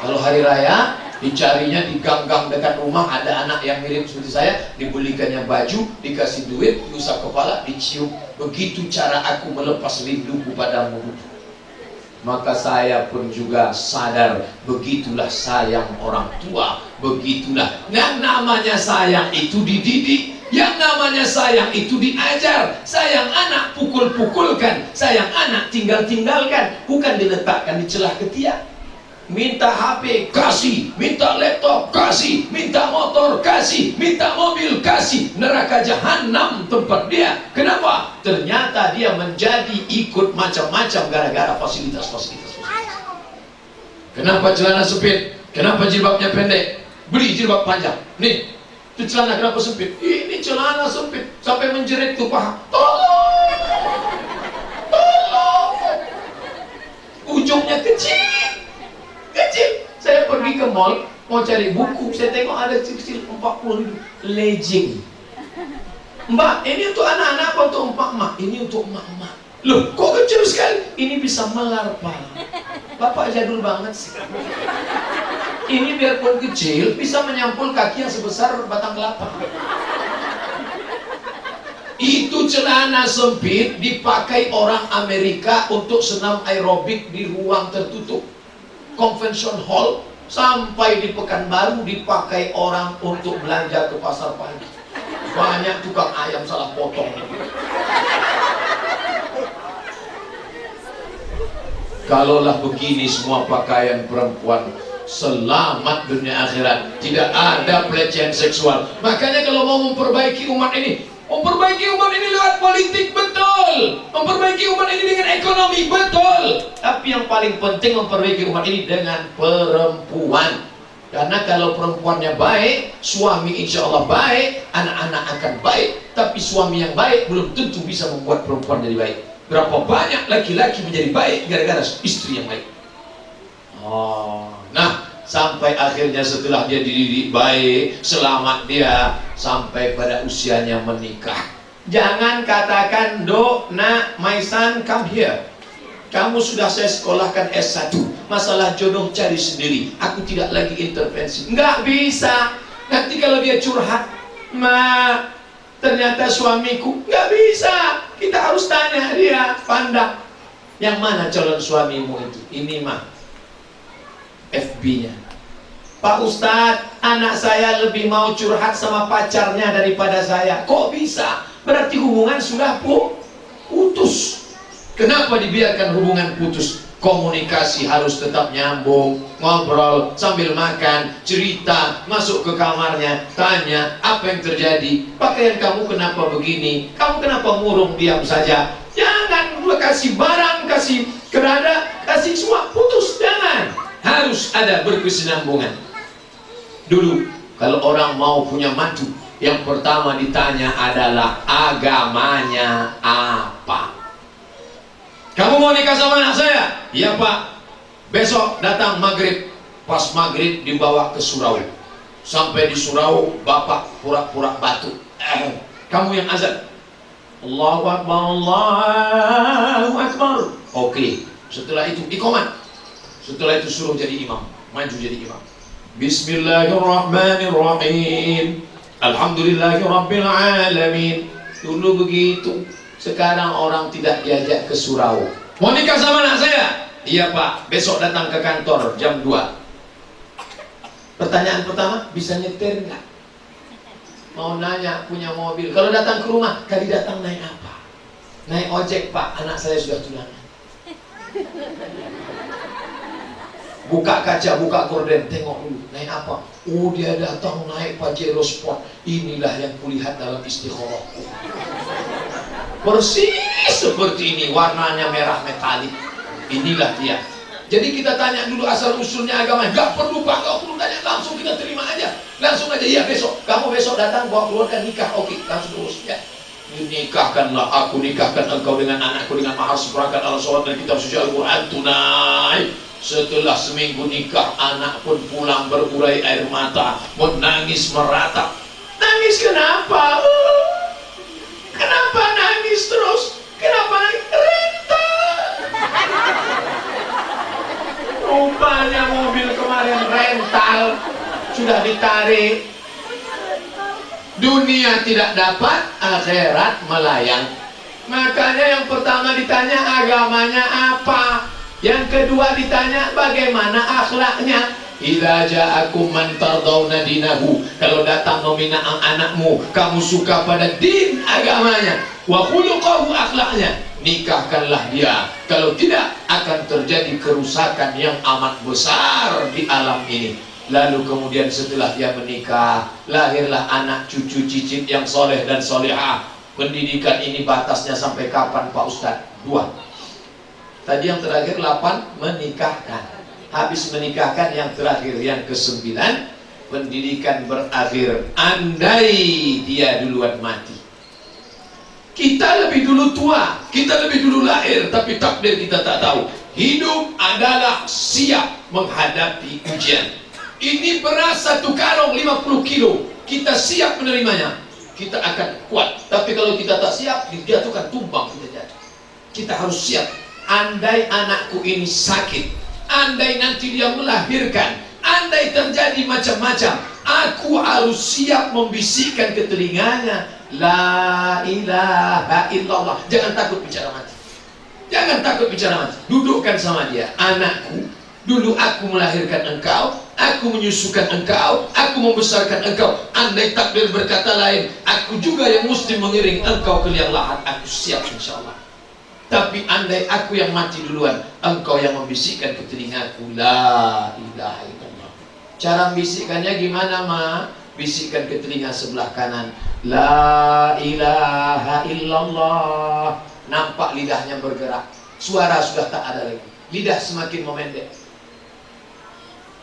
Kalau hari raya, dicarinya di gang-gang dekat rumah ada anak yang mirip seperti saya, dibelikannya baju, dikasih duit, diusap kepala, dicium. Begitu cara aku melepas rinduku padamu. Maka saya pun juga sadar, begitulah sayang orang tua, begitulah. Yang namanya sayang itu dididik, yang namanya sayang itu diajar. Sayang anak pukul-pukulkan, sayang anak tinggal-tinggalkan, bukan diletakkan di celah ketiak. Minta HP, kasih. Minta laptop, kasih. Minta motor, kasih. Minta mobil, kasih. Neraka jahanam tempat dia. Kenapa? Ternyata dia menjadi ikut macam-macam gara-gara fasilitas-fasilitas. Kenapa celana sempit? Kenapa jilbabnya pendek? Beli jilbab panjang. Nih, itu celana kenapa sempit? Ini celana sempit sampai menjerit tuh paha. Tolong! Tolong! Ujungnya kecil. Kecil. Saya pergi ke mall mau cari buku, saya tengok ada kecil 40 legging. Mbak, ini untuk anak-anak apa untuk emak-emak? Ini untuk emak-emak. Loh, kok kecil sekali? Ini bisa melar, Pak. Bapak jadul banget sih. Ini biarpun kecil bisa menyampul kaki yang sebesar batang kelapa. Itu celana sempit dipakai orang Amerika untuk senam aerobik di ruang tertutup, convention hall, sampai di Pekanbaru dipakai orang untuk belanja ke pasar pagi. Banyak tukang ayam salah potong. Kalaulah begini semua pakaian perempuan, selamat dunia akhirat. Tidak ada pelecehan seksual. Makanya kalau mau memperbaiki umat ini, lewat politik, betul. Memperbaiki umat ini dengan ekonomi, betul. Tapi yang paling penting memperbaiki umat ini dengan perempuan. Karena kalau perempuannya baik, suami insya Allah baik, anak-anak akan baik. Tapi suami yang baik belum tentu bisa membuat perempuan jadi baik. Berapa banyak laki-laki menjadi baik gara-gara istri yang baik. Nah, sampai akhirnya setelah dia dididik baik, selamat dia sampai pada usianya menikah. Jangan katakan, "Do, nak, my son, come here. Kamu sudah saya sekolahkan S1. Masalah jodoh cari sendiri. Aku tidak lagi intervensi." Nggak bisa. Nanti kalau dia curhat, "Ma, ternyata suamiku," nggak bisa. Kita harus tanya dia, pandang. Yang mana calon suamimu itu? Ini mah FB-nya. "Pak Ustadz, anak saya lebih mau curhat sama pacarnya daripada saya." Kok bisa? Berarti hubungan sudah putus. Kenapa dibiarkan hubungan putus? Komunikasi harus tetap nyambung, ngobrol sambil makan, cerita, masuk ke kamarnya, tanya apa yang terjadi. "Pakaian kamu kenapa begini? Kamu kenapa murung diam saja?" Jangan kasih barang, kasih kerada, kasih semua, putus. Jangan. Harus ada berkesinambungan. Dulu kalau orang mau punya mantu, yang pertama ditanya adalah agamanya apa. "Kamu mau nikah sama anak saya?" "Iya Pak." "Besok datang maghrib." Pas maghrib dibawa ke surau. Sampai di surau bapak pura-pura batuk. "Kamu yang azan." "Allahu Akbar, Allahu Akbar." Oke. Setelah itu iqamat. Setelah itu suruh jadi imam, maju jadi imam. "Bismillahirrahmanirrahim. Alhamdulillahirabbil alamin." Dulu begitu. Sekarang orang tidak diajak ke surau. "Mau nikah sama anak saya?" "Iya Pak, besok datang ke kantor jam 2. Pertanyaan pertama, bisa nyetir enggak? Mau nanya, punya mobil. Kalau datang ke rumah, tadi datang naik apa? "Naik ojek Pak, anak saya sudah tunangan." Buka kaca, buka gorden, tengok dulu, naik apa? "Oh, dia datang naik Pajero Sport. Inilah yang kulihat dalam istikharahku." persis seperti ini, warnanya merah metalik. Inilah dia. Jadi kita tanya dulu asal usulnya agama, nggak perlu Pak, nggak perlu tanya, langsung kita terima aja, langsung aja. Iya besok, kamu besok datang bawa keluarga nikah, oke, langsung urus ya. Nikahkanlah aku, nikahkan engkau dengan anakku dengan mahar seperakat Allah SWT dan kitab suci Al-Quran tunai. Setelah seminggu nikah, anak pun pulang berurai air mata, menangis meratap. Nangis kenapa? Kenapa nangis terus? Kenapa nangis? Rental. Rupanya mobil kemarin rental, sudah ditarik. Dunia tidak dapat, akhirat melayang. Makanya yang pertama ditanya agamanya apa, yang kedua ditanya bagaimana akhlaknya. Idza ja'akum man tardawna dinahu, kalau datang nomina anakmu, kamu suka pada din agamanya, wa khuluquhu akhlaknya, nikahkanlah dia. Kalau tidak, akan terjadi kerusakan yang amat besar di alam ini. Lalu kemudian setelah dia menikah, lahirlah anak cucu cicit yang soleh dan solehah. Pendidikan ini batasnya sampai kapan Pak Ustadz? 2. Tadi yang terakhir 8, menikahkan. Habis menikahkan yang terakhir, yang ke-9, pendidikan berakhir. Andai dia duluan mati, kita lebih dulu tua, kita lebih dulu lahir, tapi takdir kita tak tahu. Hidup adalah siap menghadapi ujian. Ini beras 1 karung 50 kilo, kita siap menerimanya, kita akan kuat. Tapi kalau kita tak siap, dijatuhkan, tumbang, kita jatuh. Kita harus siap. Andai anakku ini sakit, andai nanti dia melahirkan, andai terjadi macam-macam, aku harus siap membisikkan ke telinganya, la ilaha illallah. Jangan takut bicara mati. Jangan takut bicara mati. Dudukkan sama dia, anakku, dulu aku melahirkan engkau, aku menyusukan engkau, aku membesarkan engkau. Andai takdir berkata lain, aku juga yang mesti mengiring engkau ke liang lahat. Aku siap insya Allah. Tapi andai aku yang mati duluan, engkau yang membisikkan ke telingaku, la ilaha illallah. Cara membisikkannya gimana, Ma? Bisikkan ke telinga sebelah kanan, la ilaha illallah. Nampak lidahnya bergerak, suara sudah tak ada lagi, lidah semakin memendek.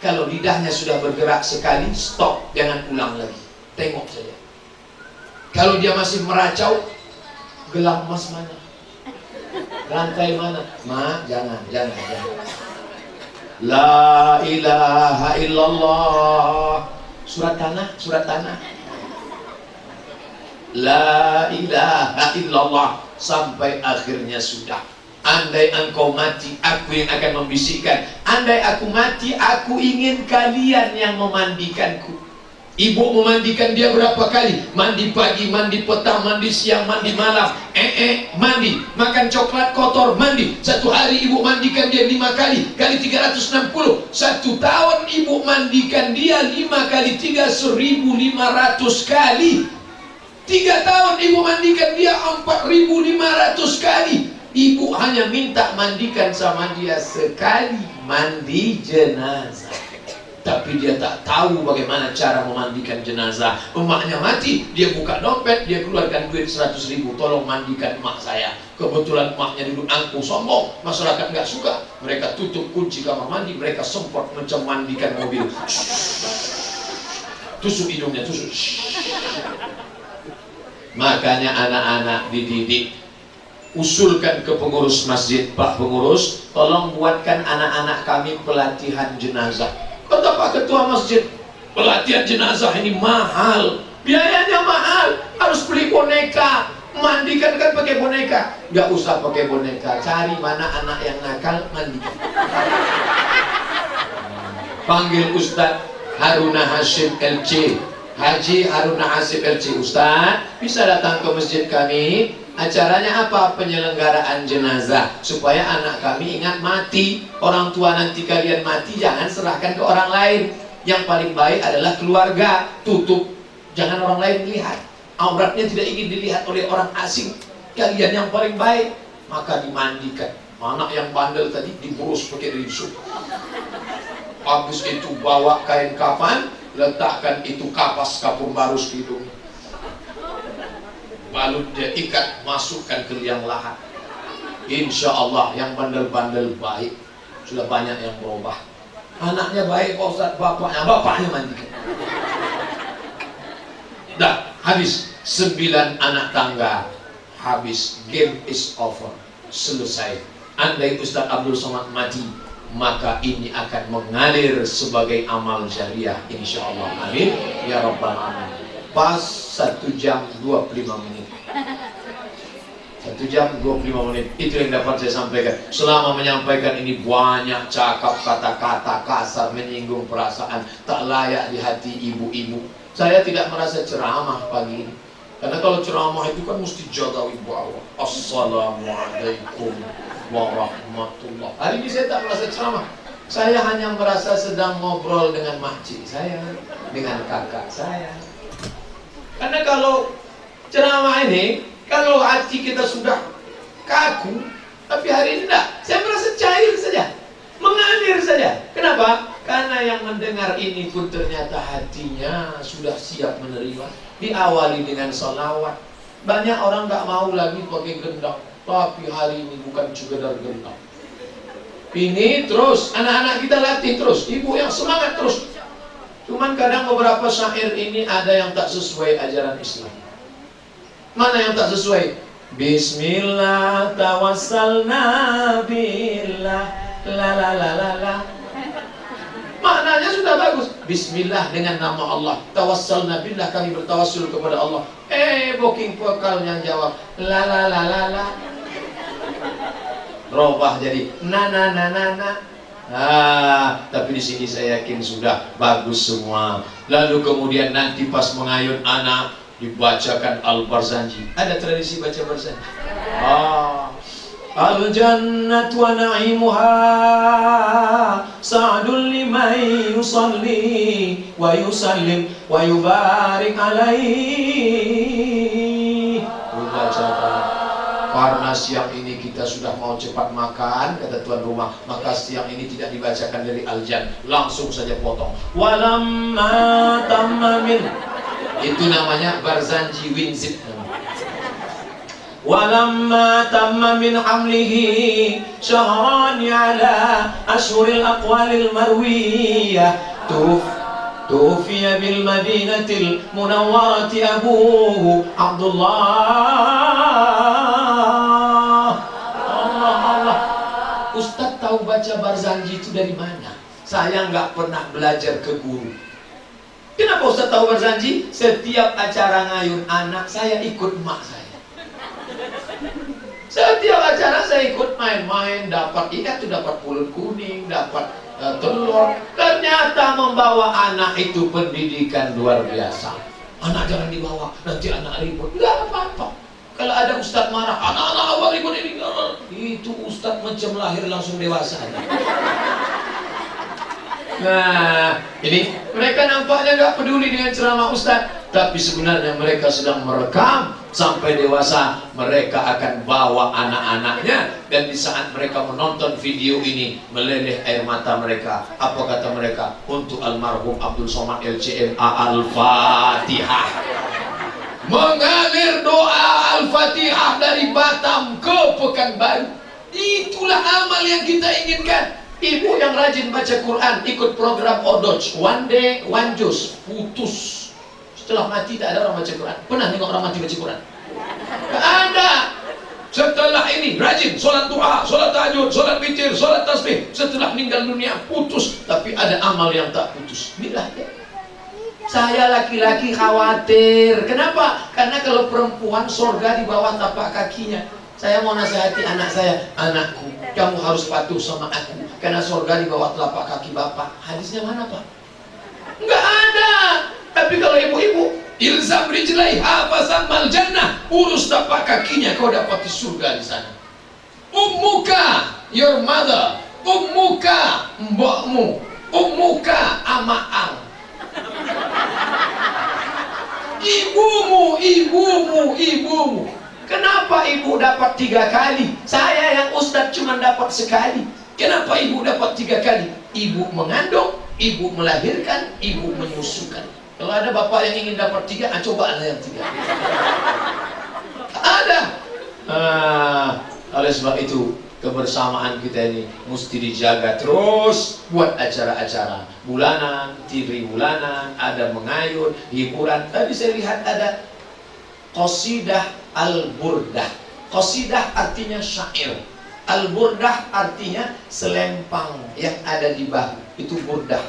Kalau lidahnya sudah bergerak sekali, stop, jangan ulang lagi, tengok saja. Kalau dia masih meracau, gelang emas mana? Rantai mana? Ma, jangan. La ilaha illallah. Surat tanah. La ilaha illallah. Sampai akhirnya sudah. Andai engkau mati, aku yang akan membisikkan. Andai aku mati, aku ingin kalian yang memandikanku. Ibu memandikan dia berapa kali? Mandi pagi, mandi petang, mandi siang, mandi malam. Mandi. Makan coklat kotor, mandi. 1 hari ibu mandikan dia 5 kali. Kali 360. 1 tahun ibu mandikan dia 5 kali 3, 1.500 kali. 3 tahun ibu mandikan dia 4.500 kali. Ibu hanya minta mandikan sama dia sekali, mandi jenazah. Tapi dia tak tahu bagaimana cara memandikan jenazah. Emaknya mati, dia buka dompet, dia keluarkan duit 100.000, tolong mandikan emak saya. Kebetulan emaknya dulu angkuh, sombong, masyarakat nggak suka. Mereka tutup kunci kamar mandi, mereka semprot macam mandikan mobil. Tusuk hidungnya, tusuk. Makanya anak-anak dididik, usulkan ke pengurus masjid, Pak pengurus, tolong buatkan anak-anak kami pelatihan jenazah. Kata Pak Ketua Masjid, pelatihan jenazah ini mahal, biayanya mahal, harus beli boneka, mandikan kan pakai boneka. Gak usah pakai boneka, cari mana anak yang nakal, mandikan. Panggil Ustadz Haruna Hasyim LC, Haji Haruna Hasyim LC. Ustadz, bisa datang ke masjid kami. Acaranya apa? Penyelenggaraan jenazah, supaya anak kami ingat mati. Orang tua nanti kalian mati, jangan serahkan ke orang lain. Yang paling baik adalah keluarga. Tutup, jangan orang lain melihat. Auratnya tidak ingin dilihat oleh orang asing. Kalian yang paling baik, maka dimandikan. Anak yang bandel tadi diburus pakai rinso. Habis itu bawa kain kafan, letakkan itu kapas kapur barus di hidungnya. balut, dia ikat, masukkan ke liang lahat. Insya Allah yang bandel-bandel baik, sudah banyak yang berubah. Anaknya baik Pak Ustaz, bapaknya mandikan. Dah habis 9 anak tangga, habis, game is over, selesai. Andai Ustaz Abdul Somad mati, maka ini akan mengalir sebagai amal jariah insyaallah. Amin ya rabbal alamin. Pas 1 jam 25 menit. 1 jam 25 menit. Itu yang dapat saya sampaikan. Selama menyampaikan ini banyak cakap kata-kata kasar, menyinggung perasaan, tak layak di hati ibu-ibu. Saya tidak merasa ceramah pagi ini, karena kalau ceramah itu kan mesti jaga wibawa. Assalamualaikum warahmatullah. Hari ini saya tak merasa ceramah. Saya hanya merasa sedang ngobrol dengan makcik saya, dengan kakak saya. Karena kalau ceramah ini, kalau hati kita sudah kaku, tapi hari ini tidak. Saya merasa cair saja, mengalir saja. Kenapa? Karena yang mendengar ini pun ternyata hatinya sudah siap menerima. Diawali dengan salawat. Banyak orang tak mau lagi pakai gendang, tapi hari ini bukan sekedar gendang. Ini terus, anak-anak kita latih terus, ibu yang semangat terus. Cuman kadang beberapa syair ini ada yang tak sesuai ajaran Islam. Mana yang tak sesuai? Bismillah tawassalna billah la la la la la. Maknanya sudah bagus. Bismillah dengan nama Allah. Tawassalna billah, kami bertawassul kepada Allah. Booking vokal yang jawab la la la la la. Robah jadi na na na na na. Tapi di sini saya yakin sudah bagus semua. Lalu kemudian nanti pas mengayun anak dibacakan Al-Barzanji. Ada tradisi baca Barzanji. Al-jannat wa na'imuha sa'dun liman yusalli wa yusallim wa yubarik alaihi. Dibacakan. Karena siang ini kita sudah mau cepat makan, kata tuan rumah, maka siang ini tidak dibacakan dari Al-Jan, langsung saja potong. Walamma tammamin, itu namanya Barzanji Winzip. Walamma tamma min hamlihi syahrani ala ashhuril aqwalil marwiyah tufiya bil madinatil munawwarati abuhu Abdullah. Allah. Ustaz tahu baca Barzanji itu dari mana? Saya nggak pernah belajar ke guru. Kenapa Ustaz tahu Barzanji? Setiap acara ngayun anak saya ikut emak saya. Setiap acara saya ikut main-main, dapat ikan tuh, dapat pulut kuning, dapat telur. Ternyata membawa anak itu pendidikan luar biasa. Anak jangan dibawa, nanti anak ribut. Enggak apa-apa. Kalau ada ustadz marah, anak-anak awal ribut ini, itu ustadz macam lahir langsung dewasa. Nah, ini mereka nampaknya nggak peduli dengan ceramah ustadz, tapi sebenarnya mereka sedang merekam. Sampai dewasa mereka akan bawa anak-anaknya, dan di saat mereka menonton video ini meleleh air mata mereka. Apa kata mereka? Untuk almarhum Abdul Somad LCMA Al-Fatihah. Mengalir doa Al-Fatihah dari Batam ke Pekanbaru. Itulah amal yang kita inginkan. Ibu yang rajin baca Quran, ikut program Odoj, one day one juz, putus. Setelah mati tak ada orang baca Quran. Pernah tengok orang mati baca Quran? Tak ada. Setelah ini rajin solat duha, solat tahajud, solat witir, solat tasbih. Setelah meninggal dunia putus, tapi ada amal yang tak putus. Inilah ya. Saya laki-laki khawatir. Kenapa? Karena kalau perempuan surga di bawah tapak kakinya. Saya mau nasihati anak saya, anakku, kamu harus patuh sama aku, karena surga di bawah telapak kaki bapak. Hadisnya mana Pak? Enggak ada. Tapi kalau ibu-ibu, ilzam rijlai hafasan mal jannah, urus tapak kakinya, kau dapat di surga di sana. Ummuka, your mother. Ummuka, mbokmu. Ummuka, amaang. Ibumu. Kenapa ibu dapat 3 kali? Saya yang ustadz cuma dapat sekali. Kenapa ibu dapat 3 kali? Ibu mengandung, ibu melahirkan, ibu menyusukan. Kalau ada bapak yang ingin dapat 3, coba anda yang 3. Oleh sebab itu kebersamaan kita ini mesti dijaga terus. Buat acara-acara bulanan, TV bulanan, ada mengayun, hiburan. Tadi saya lihat ada qasidah al-burdah. Qasidah artinya syair, al-burdah artinya selempang yang ada di bahu. Itu burdah.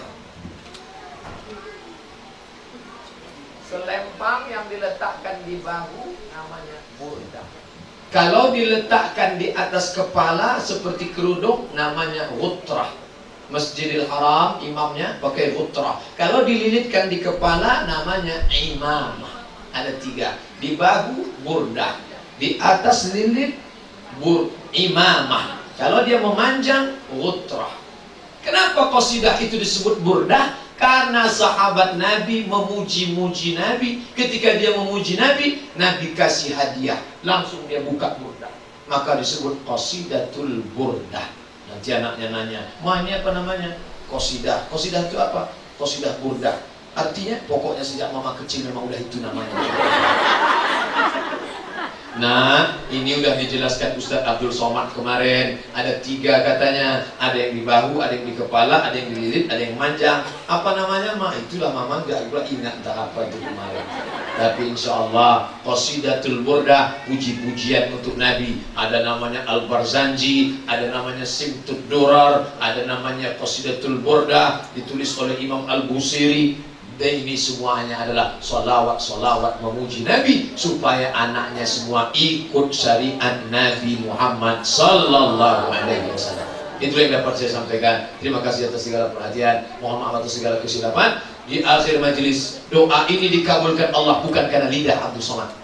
Selempang yang diletakkan di bahu namanya burdah. Kalau diletakkan di atas kepala seperti kerudung namanya ghutrah. Masjidil Haram imamnya pakai ghutrah. Kalau dililitkan di kepala namanya imamah. Ada 3. Di bahu burdah, di atas lilit imamah. Kalau dia memanjang ghutrah. Kenapa qasidah itu disebut burdah? Karena sahabat Nabi memuji-muji Nabi. Ketika dia memuji Nabi, Nabi kasih hadiah. Langsung dia buka burdah. Maka disebut qasidatul burdah. Nanti anaknya nanya, "Ma, ini apa namanya?" Qasidah. Qasidah itu apa? Qasidah burdah. Artinya pokoknya sejak mama kecil memang udah itu namanya. Nah, ini udah dijelaskan Ustadz Abdul Somad kemarin. Ada 3 katanya. Ada yang di bahu, ada yang di kepala, ada yang dililit, ada yang manjang. Apa namanya, Ma? Itulah mama gak ingat entah apa itu kemarin. Tapi insya Allah qasidatul burdah, puji-pujian untuk Nabi. Ada namanya Al-Barzanji, ada namanya Simtud Durar, ada namanya qasidatul burdah, ditulis oleh Imam Al-Busiri. Dan ini semuanya adalah solawat memuji Nabi supaya anaknya semua ikut syariat Nabi Muhammad Sallallahu Alaihi Wasallam. Itu yang dapat saya sampaikan. Terima kasih atas segala perhatian. Mohon maaf atas segala kesilapan. Di akhir majelis, doa ini dikabulkan Allah bukan karena lidah Abdul Somad.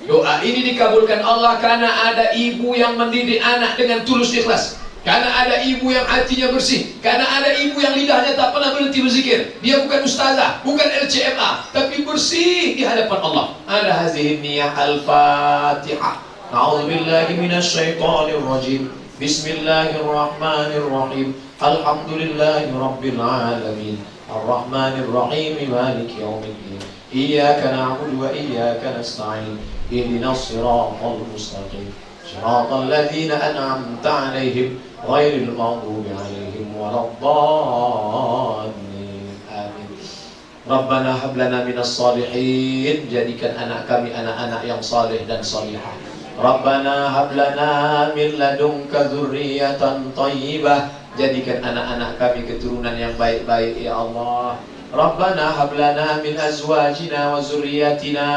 Doa ini dikabulkan Allah karena ada ibu yang mendidik anak dengan tulus ikhlas. Karena ada ibu yang hatinya bersih. Karena ada ibu yang lidahnya tak pernah berhenti berzikir. Dia bukan ustazah, bukan LCMA, tapi bersih di hadapan Allah. Ada hazihin niyah al-Fatihah. A'udzubillahi minasyaitonir rajim. Bismillahirrahmanirrahim. Alhamdulillahi rabbil alamin. Ar-Rahmanir Rahim. Maliki yaumiddin. Iyyaka na'budu wa iyyaka nasta'in. Ihdinas siratal mustaqim. Shiratal ladzina an'amta 'alaihim ghairil maghdubi 'alaihim waladdallin. Amin. Rabbana hab lana minas shalihin. Jadikan anak kami anak-anak yang saleh dan salihah. Rabbana hab lana min ladunka dzurriyyatan thayyibah. Jadikan anak-anak kami keturunan yang baik-baik ya Allah. Rabbana hab lana min azwajina wa zurriyyatina.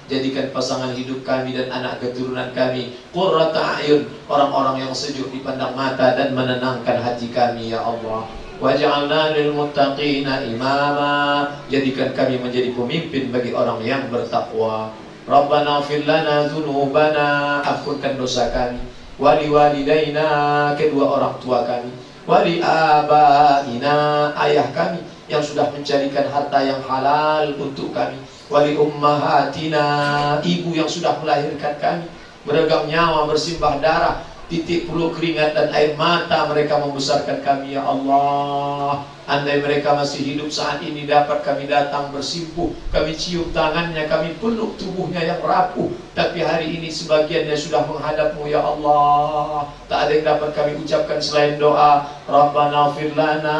Jadikan pasangan hidup kami dan anak keturunan kami qurrata a'yun, orang-orang yang sejuk dipandang mata dan menenangkan hati kami ya Allah. Waj'alna lil muttaqina imama. Jadikan kami menjadi pemimpin bagi orang yang bertakwa. Rabbana ighfir lana dzunubana. Ampunkan dosa kami. Wali walidaina, kedua orang tua kami. Wali abaina, ayah kami yang sudah mencarikan harta yang halal untuk kami. Wali ummahatina, ibu yang sudah melahirkan kami, meregang nyawa, bersimbah darah, titik puluh keringat dan air mata mereka membesarkan kami ya Allah. Andai mereka masih hidup saat ini, dapat kami datang bersimpuh, kami cium tangannya, kami peluk tubuhnya yang rapuh. Tapi hari ini sebagiannya sudah menghadapmu ya Allah. Tak ada yang dapat kami ucapkan selain doa. Rabbana ighfir lana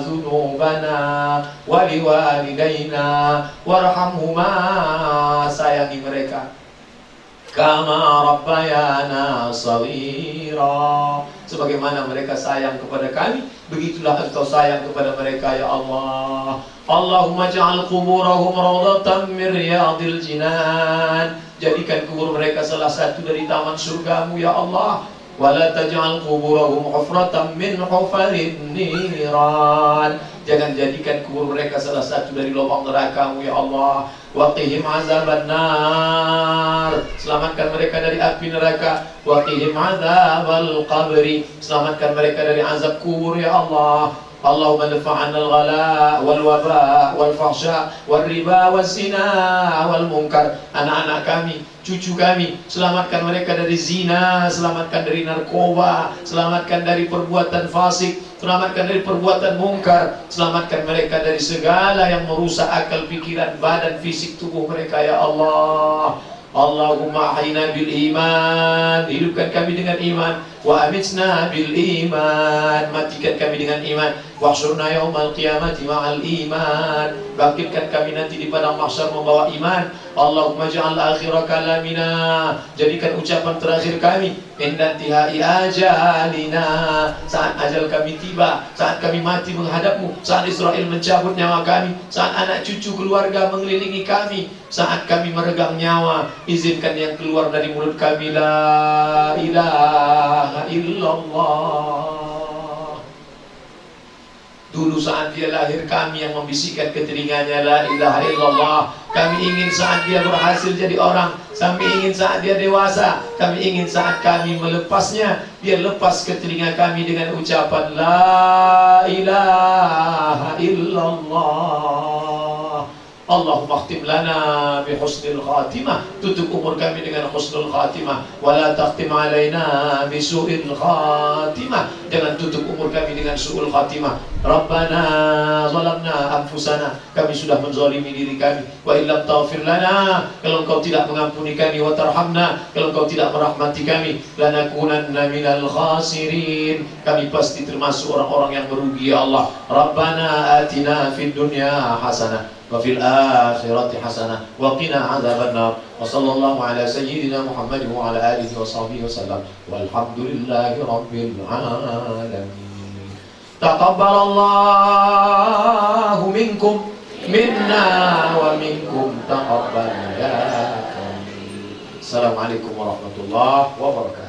dzunubana wa liwalidayna warhamhuma. Sayangi mereka kama rabbayana shaghira. Sebagaimana mereka sayang kepada kami, begitulah Engkau sayang kepada mereka ya Allah. Allahumma ja'al quburahum rawdatan min riyadil jinan. Jadikan kubur mereka salah satu dari taman surgamu ya Allah. Wala taj'al quburahum hufratan min hufarin niran. Jangan jadikan kubur mereka salah satu dari lubang neraka-Mu ya Allah. Waqihim azaban nar. Selamatkan mereka dari api neraka. Waqihim azabal qabri. Selamatkan mereka dari azab kubur ya Allah. Allahumma dafa'an al-ghala wal-waba wal-fahsya wal-riba wal-zina wal-munkar. Anak-anak kami, cucu kami, selamatkan mereka dari zina, selamatkan dari narkoba, selamatkan dari perbuatan fasik, selamatkan dari perbuatan mungkar, selamatkan mereka dari segala yang merusak akal, pikiran, badan, fisik tubuh mereka ya Allah. Allahumma ahyina bil iman, hidupkan kami dengan iman. Wa amitna bil iman, matikan kami dengan iman. Wahsyurna yaumal qiyamati ma'al iman, bangkitkan kami nanti di padang mahsyar membawa iman. Allahumma ja'al akhira kalamina, jadikan ucapan terakhir kami inda intihai ajalina, saat ajal kami tiba, saat kami mati menghadapmu, saat Israel mencabut nyawa kami, saat anak cucu keluarga mengelilingi kami, saat kami meregang nyawa, izinkan yang keluar dari mulut kami la ilaha illallah. Dulu saat dia lahir kami yang membisikkan ke telinganya la ilaha illallah. Kami ingin saat dia berhasil jadi orang, kami ingin saat dia dewasa, kami ingin saat kami melepasnya, dia lepas ke telinga kami dengan ucapan la ilaha illallah. Allahumma khtim lana bi husnil khatimah, tutup umur kami dengan husnul khatimah, wala takhtim alaina bi su'il khatimah, jangan tutup umur kami dengan su'ul khatimah. Rabbana zalamna anfusana, kami sudah menzalimi diri kami, wa illam taghfir lana, kalau Engkau tidak mengampuni kami, wa tarhamna, kalau Engkau tidak merahmati kami, lanakunanna minal khasirin, kami pasti termasuk orang-orang yang merugi ya Allah. Rabbana atina fid dunya hasanah wa fil akhirati hasanah wa qina adzabannar. Wa sallallahu ala sayyidina Muhammad wa ala alihi wa sahbihi wasallam. Walhamdulillahi rabbil alamin. Taqabbalallahu minkum minna wa minkum taqabbal ya. Assalamualaikum warahmatullahi wabarakatuh.